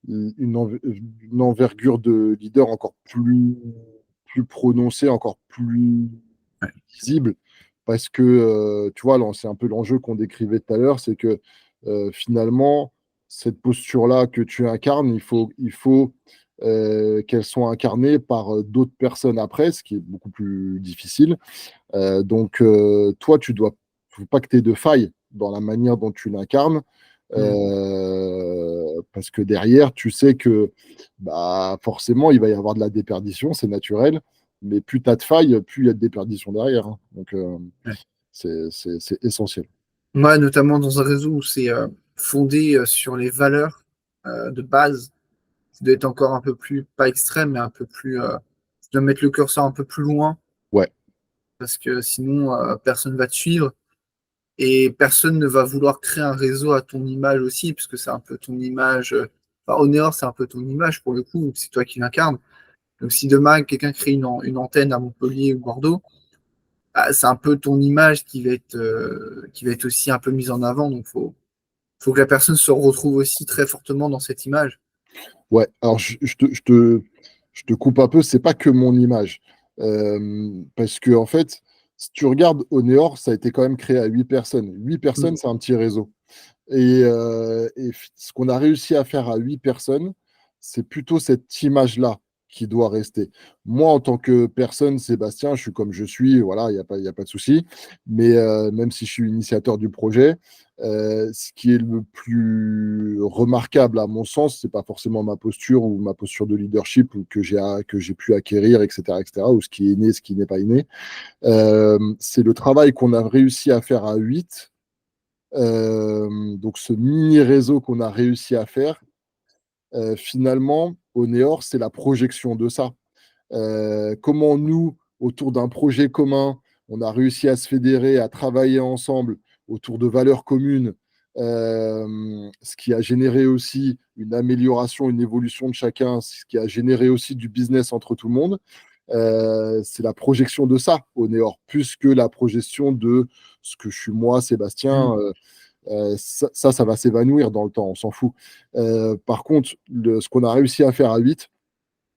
une envergure de leader encore plus prononcée, encore plus Ouais. visible. Parce que, tu vois, c'est un peu l'enjeu qu'on décrivait tout à l'heure, c'est que finalement, cette posture-là que tu incarnes, il faut qu'elle soit incarnée par d'autres personnes après, ce qui est beaucoup plus difficile. Donc, toi, faut pas que tu aies de faille dans la manière dont tu l'incarnes, Mm. parce que derrière, tu sais que bah, forcément, il va y avoir de la déperdition, c'est naturel, mais plus tu as de failles, plus il y a de déperdition derrière, hein. Donc, Ouais. c'est essentiel. Ouais, notamment dans un réseau où c'est fondé sur les valeurs de base, ça doit être encore un peu plus, pas extrême, mais un peu plus, tu dois mettre le curseur un peu plus loin, Ouais, parce que sinon, personne va te suivre. Et personne ne va vouloir créer un réseau à ton image aussi, puisque c'est un peu ton image. Enfin, Honor, c'est un peu ton image pour le coup, c'est toi qui l'incarne. Donc si demain quelqu'un crée une antenne à Montpellier ou Bordeaux, bah, c'est un peu ton image qui va être aussi un peu mise en avant. Donc faut que la personne se retrouve aussi très fortement dans cette image. ouais. Alors, je te coupe un peu, c'est pas que mon image. Parce que, en fait, si tu regardes Oneor, ça a été quand même créé à 8 personnes. 8 Mm. personnes, c'est un petit réseau. Et ce qu'on a réussi à faire à 8 personnes, c'est plutôt cette image-là qui doit rester. Moi, en tant que personne, Sébastien, je suis comme je suis, voilà, il y a pas de souci. Mais même si je suis initiateur du projet, ce qui est le plus remarquable à mon sens, c'est pas forcément ma posture ou ma posture de leadership ou que j'ai pu acquérir, etc., ou ce qui est inné, ce qui n'est pas inné. C'est le travail qu'on a réussi à faire à 8. Donc ce mini réseau qu'on a réussi à faire, finalement, au Néor, c'est la projection de ça. Comment nous, autour d'un projet commun, on a réussi à se fédérer, à travailler ensemble autour de valeurs communes, ce qui a généré aussi une amélioration, une évolution de chacun, ce qui a généré aussi du business entre tout le monde. C'est la projection de ça au Néor, plus que la projection de ce que je suis moi, Sébastien. Mm. Ça va s'évanouir dans le temps, on s'en fout. Par contre, ce qu'on a réussi à faire à 8,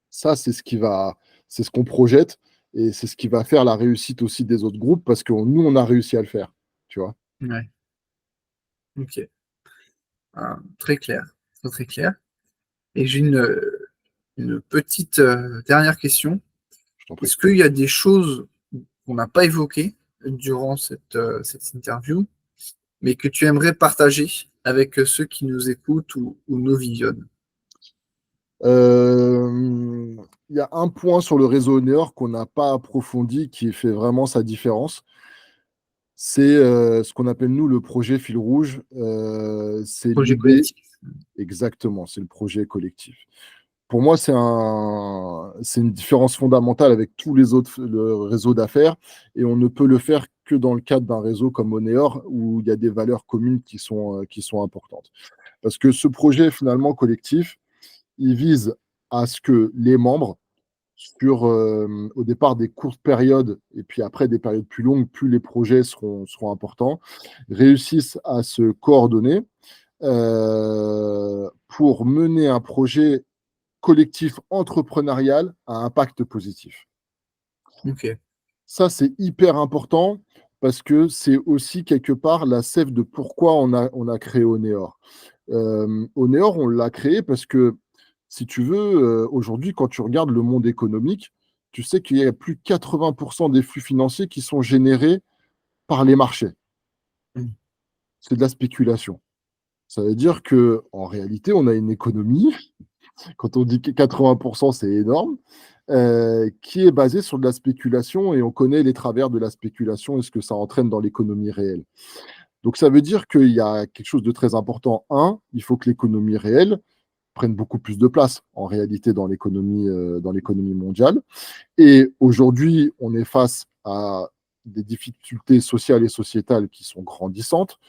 ça, c'est ce qu'on projette et c'est ce qui va faire la réussite aussi des autres groupes parce que nous, on a réussi à le faire, tu vois. Ouais, ok. Ah, très clair, très très clair. Et j'ai une petite dernière question. Je t'en prie. Est-ce qu'il y a des choses qu'on n'a pas évoquées durant cette interview, mais que tu aimerais partager avec ceux qui nous écoutent ou nous visionnent? Il y a un point sur le réseau Neor qu'on n'a pas approfondi qui fait vraiment sa différence. C'est ce qu'on appelle nous le projet fil rouge. C'est Projet l'idée, collectif. exactement, c'est le projet collectif. Pour moi, c'est une différence fondamentale avec tous les autres le réseaux d'affaires et on ne peut le faire que dans le cadre d'un réseau comme Oneor où il y a des valeurs communes qui sont importantes. Parce que ce projet finalement collectif, il vise à ce que les membres, au départ des courtes périodes et puis après des périodes plus longues, plus les projets seront importants, réussissent à se coordonner pour mener un projet collectif entrepreneurial à impact positif. Ok. Ça, c'est hyper important parce que c'est aussi quelque part la sève de pourquoi on a créé Oneor. Oneor, on l'a créé parce que, si tu veux, aujourd'hui, quand tu regardes le monde économique, tu sais qu'il y a plus de 80% des flux financiers qui sont générés par les marchés. Mm. C'est de la spéculation. Ça veut dire que en réalité, on a une économie, quand on dit que 80%, c'est énorme, qui est basée sur de la spéculation et on connaît les travers de la spéculation et ce que ça entraîne dans l'économie réelle. Donc ça veut dire qu'il y a quelque chose de très important. Un, il faut que l'économie réelle prenne beaucoup plus de place en réalité dans l'économie mondiale. Et aujourd'hui, on est face à des difficultés sociales et sociétales qui sont grandissantes.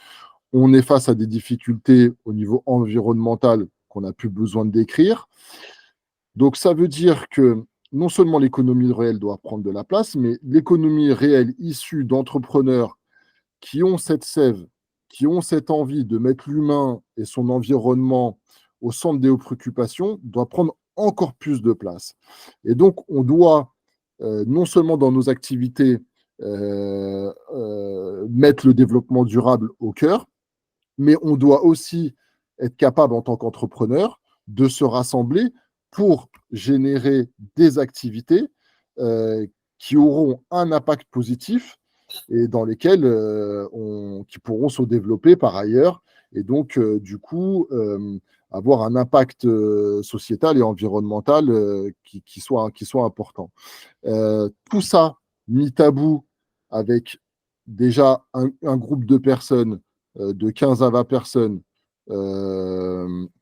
On est face à des difficultés au niveau environnemental qu'on n'a plus besoin de décrire. Donc ça veut dire que non seulement l'économie réelle doit prendre de la place, mais l'économie réelle issue d'entrepreneurs qui ont cette sève, qui ont cette envie de mettre l'humain et son environnement au centre des préoccupations, doit prendre encore plus de place. Et donc, on doit, non seulement dans nos activités, mettre le développement durable au cœur, mais on doit aussi être capable, en tant qu'entrepreneur, de se rassembler pour générer des activités qui auront un impact positif et dans lesquelles qui pourront se développer par ailleurs et donc du coup avoir un impact sociétal et environnemental qui soit important. Tout ça mis à bout avec déjà un groupe de personnes de 15 à 20 personnes,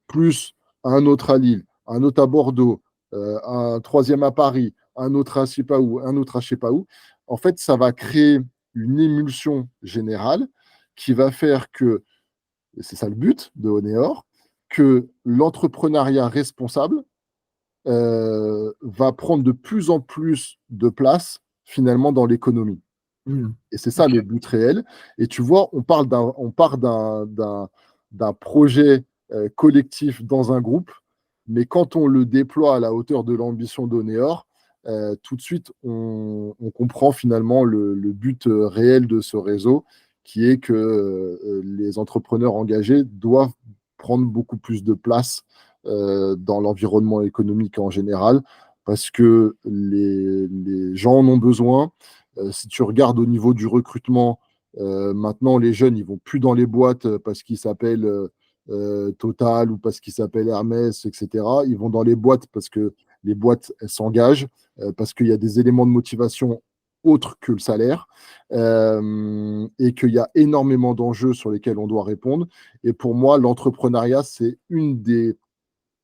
plus un autre à Lille, un autre à Bordeaux, un troisième à Paris, un autre à je sais pas où, un autre à je sais pas où. En fait, ça va créer une émulsion générale qui va faire que, et c'est ça le but de Oneor, que l'entrepreneuriat responsable va prendre de plus en plus de place finalement dans l'économie. Mm. Et c'est ça Ok. le but réel. Et tu vois, on part d'un projet collectif dans un groupe, mais quand on le déploie à la hauteur de l'ambition d'Oneor, tout de suite, on comprend finalement le but réel de ce réseau, qui est que les entrepreneurs engagés doivent prendre beaucoup plus de place dans l'environnement économique en général, parce que les gens en ont besoin. Si tu regardes au niveau du recrutement, maintenant les jeunes, ils vont plus dans les boîtes parce qu'ils s'appellent Total ou parce qu'ils s'appellent Hermès, etc. Ils vont dans les boîtes parce que les boîtes, elles s'engagent, parce qu'il y a des éléments de motivation autres que le salaire, et qu'il y a énormément d'enjeux sur lesquels on doit répondre. Et pour moi, l'entrepreneuriat, c'est une des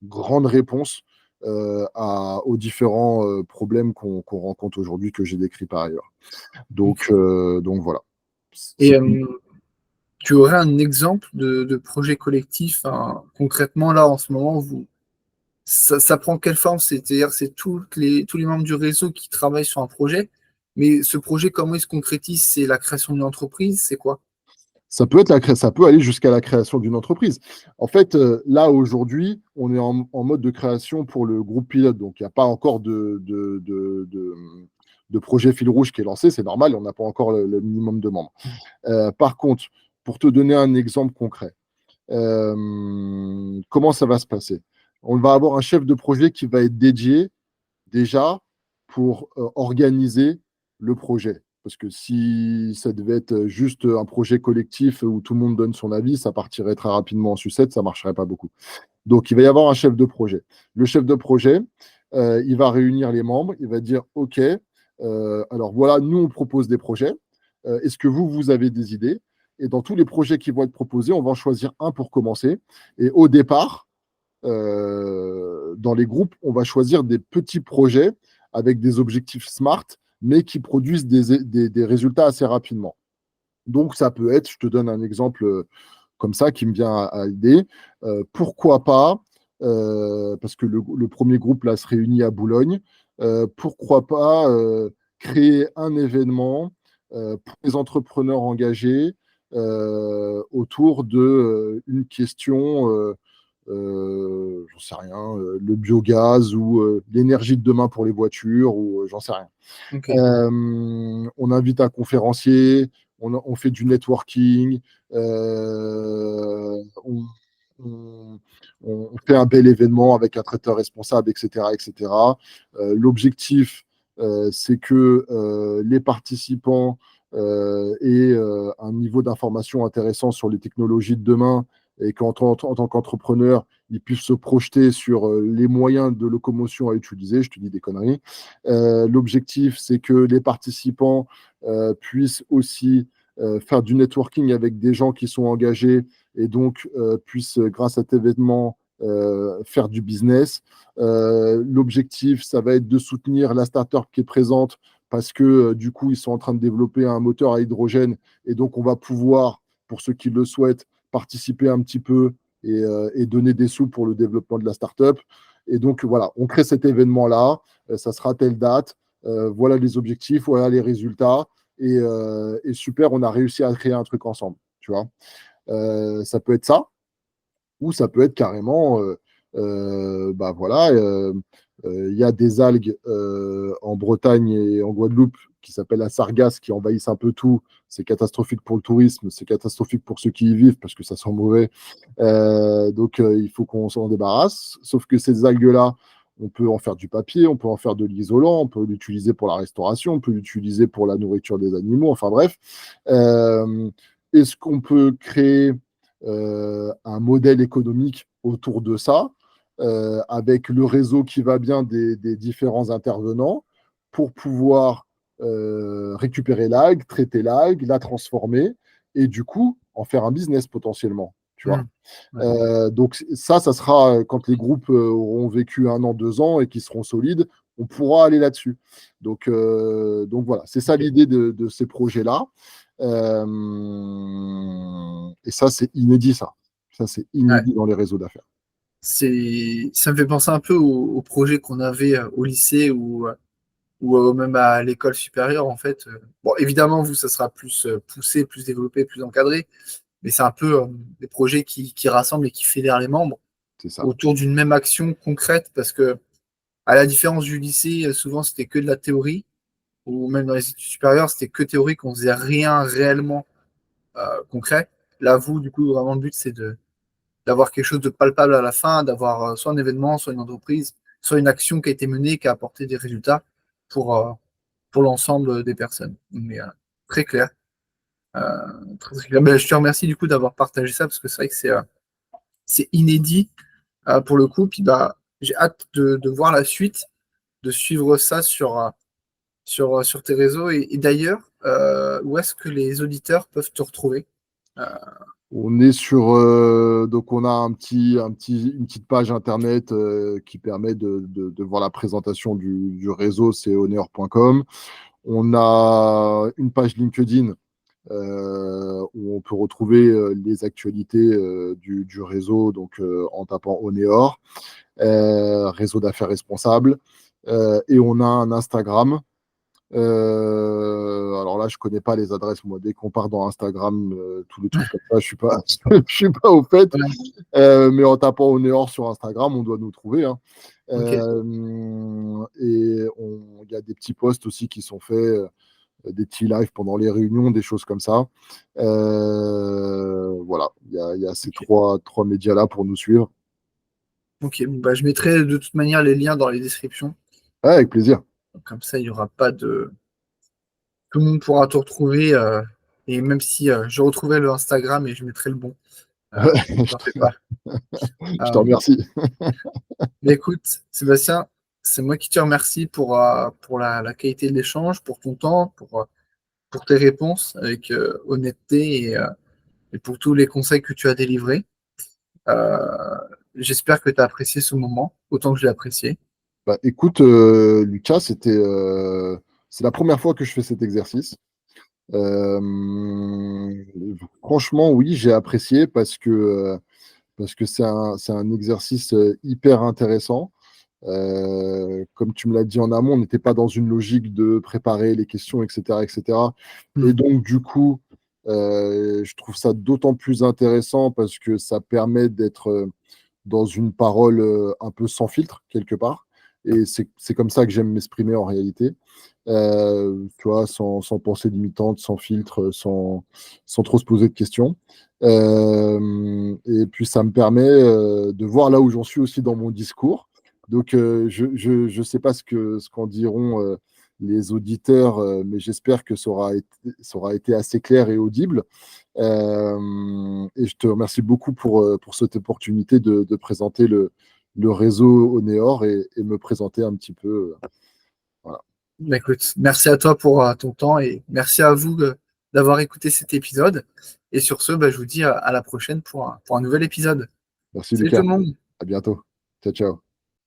grandes réponses aux différents problèmes qu'on rencontre aujourd'hui, que j'ai décrits par ailleurs. Ok. Donc voilà. Et tu aurais un exemple de projet collectif, hein, concrètement là en ce moment, ça prend quelle forme? C'est-à-dire c'est tous les membres du réseau qui travaillent sur un projet, mais ce projet, comment il se concrétise? C'est la création d'une entreprise? C'est quoi? Ça peut ça peut aller jusqu'à la création d'une entreprise. En fait, là aujourd'hui, on est en mode de création pour le groupe pilote, donc il n'y a pas encore de projet fil rouge qui est lancé, c'est normal, on n'a pas encore le minimum de membres. Par contre, pour te donner un exemple concret, comment ça va se passer? on va avoir un chef de projet qui va être dédié déjà pour organiser le projet. Parce que si ça devait être juste un projet collectif où tout le monde donne son avis, ça partirait très rapidement en sucette, ça ne marcherait pas beaucoup. Donc, il va y avoir un chef de projet. Le chef de projet, il va réunir les membres, il va dire, OK, alors voilà, nous, on propose des projets. Est-ce que vous avez des idées? Et dans tous les projets qui vont être proposés, on va en choisir un pour commencer. Et au départ, dans les groupes, on va choisir des petits projets avec des objectifs SMART, mais qui produisent des résultats assez rapidement. Donc, ça peut être, je te donne un exemple comme ça qui me vient à l'idée. Pourquoi pas, parce que le premier groupe là se réunit à Boulogne, pourquoi pas créer un événement pour les entrepreneurs engagés autour de une question, j'en sais rien, le biogaz ou l'énergie de demain pour les voitures, ou j'en sais rien. Ok. On invite un conférencier, on fait du networking, euh, on, on- on fait un bel événement avec un traiteur responsable, etc., etc. L'objectif, c'est que les participants aient un niveau d'information intéressant sur les technologies de demain, et en tant qu'entrepreneur, ils puissent se projeter sur les moyens de locomotion à utiliser. Je te dis des conneries. L'objectif, c'est que les participants puissent aussi faire du networking avec des gens qui sont engagés, et donc puissent, grâce à cet événement, faire du business. L'objectif, ça va être de soutenir la startup qui est présente, parce que du coup, ils sont en train de développer un moteur à hydrogène, et donc on va pouvoir, pour ceux qui le souhaitent, participer un petit peu et donner des sous pour le développement de la startup. Et donc voilà, on crée cet événement-là, ça sera telle date, voilà les objectifs, voilà les résultats, et super, on a réussi à créer un truc ensemble, tu vois. Ça peut être ça, ou ça peut être carrément, bah voilà, il y a des algues en Bretagne et en Guadeloupe qui s'appellent la sargasse, qui envahissent un peu tout. C'est catastrophique pour le tourisme, c'est catastrophique pour ceux qui y vivent parce que ça sent mauvais. Donc il faut qu'on s'en débarrasse. Sauf que ces algues-là, on peut en faire du papier, on peut en faire de l'isolant, on peut l'utiliser pour la restauration, on peut l'utiliser pour la nourriture des animaux, enfin bref. Euh, Est-ce qu'on peut créer un modèle économique autour de ça, avec le réseau qui va bien des différents intervenants, pour pouvoir récupérer l'algue, traiter l'algue, la transformer, et du coup en faire un business potentiellement, tu vois. Hmm. Ouais. Donc ça sera quand les groupes auront vécu 1 an, 2 ans et qui seront solides, on pourra aller là-dessus. Donc voilà, c'est ça Ok. l'idée de ces projets-là. Et ça, c'est inédit, ça. Ça, c'est Ouais. inédit dans les réseaux d'affaires. Ça me fait penser un peu au projet qu'on avait au lycée ou même à l'école supérieure, en fait. Bon, évidemment, vous, ça sera plus poussé, plus développé, plus encadré, mais c'est un peu des projets qui rassemblent et qui fédèrent les membres C'est ça. autour d'une même action concrète, parce que, à la différence du lycée, souvent, c'était que de la théorie, ou même dans les études supérieures, c'était que théorique, on faisait rien réellement concret. Là, vous, du coup, vraiment, le but, c'est d'avoir quelque chose de palpable à la fin, d'avoir soit un événement, soit une entreprise, soit une action qui a été menée, qui a apporté des résultats pour, euh, pour l'ensemble des personnes. Mais très clair. Très clair. Ben, je te remercie du coup d'avoir partagé ça parce que c'est vrai que c'est inédit pour le coup. Puis bah, j'ai hâte de voir la suite, de suivre ça sur tes réseaux. Et d'ailleurs, où est-ce que les auditeurs peuvent te retrouver? Euh, On est sur, donc on a une petite page internet qui permet de voir la présentation du réseau, c'est honor.com. On a une page LinkedIn où on peut retrouver les actualités du réseau, donc en tapant Oneor, réseau d'affaires responsable. Et on a un Instagram. Alors là, je connais pas les adresses. Moi, dès qu'on part dans Instagram, tous les trucs comme ça, je suis pas, je suis pas au fait. voilà. Mais en tapant Oneor sur Instagram, on doit nous trouver, hein. Ok. Et il y a des petits posts aussi qui sont faits, des petits lives pendant les réunions, des choses comme ça. Voilà, il y a ces Ok. trois médias-là pour nous suivre. Ok, bon, bah, je mettrai de toute manière les liens dans les descriptions. Ah, avec plaisir. Donc, comme ça, il n'y aura pas de. Tout le monde pourra tout retrouver. Et même si je retrouverai le Instagram et je mettrai le bon, Je t'en fais te, pas. je te Euh, remercie. mais écoute, Sébastien, c'est moi qui te remercie pour la qualité de l'échange, pour ton temps, pour tes réponses avec honnêteté et pour tous les conseils que tu as délivrés. Euh, J'espère que tu as apprécié ce moment, autant que je l'ai apprécié. Bah, écoute, Lucas, c'est la première fois que je fais cet exercice. Euh, Franchement, oui, j'ai apprécié parce que c'est un exercice hyper intéressant. Comme tu me l'as dit en amont, on n'était pas dans une logique de préparer les questions, etc., etc. Et Hmm. donc, du coup, je trouve ça d'autant plus intéressant parce que ça permet d'être dans une parole un peu sans filtre, quelque part. Et c'est comme ça que j'aime m'exprimer en réalité. Tu vois, sans pensée limitante, sans filtre, sans trop se poser de questions. Et puis ça me permet de voir là où j'en suis aussi dans mon discours. Donc je sais pas ce qu'en diront les auditeurs, mais j'espère que ça aura été assez clair et audible. Et je te remercie beaucoup pour cette opportunité de présenter le réseau Oneor et me présenter un petit peu. Voilà. Bah, écoute, merci à toi pour ton temps et merci à vous d'avoir écouté cet épisode. Et sur ce, bah, je vous dis à la prochaine pour un nouvel épisode. Merci Salut tout Lucas. le monde! À bientôt. Ciao, ciao.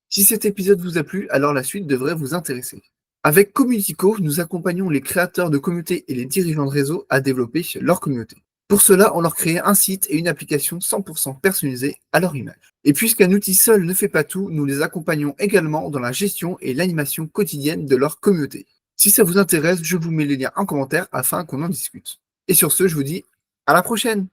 Si cet épisode vous a plu, alors la suite devrait vous intéresser. Avec Communitico, nous accompagnons les créateurs de communautés et les dirigeants de réseau à développer leur communauté. Pour cela, on leur crée un site et une application 100% personnalisée à leur image. Et puisqu'un outil seul ne fait pas tout, nous les accompagnons également dans la gestion et l'animation quotidienne de leur communauté. Si ça vous intéresse, je vous mets les liens en commentaire afin qu'on en discute. Et sur ce, je vous dis à la prochaine!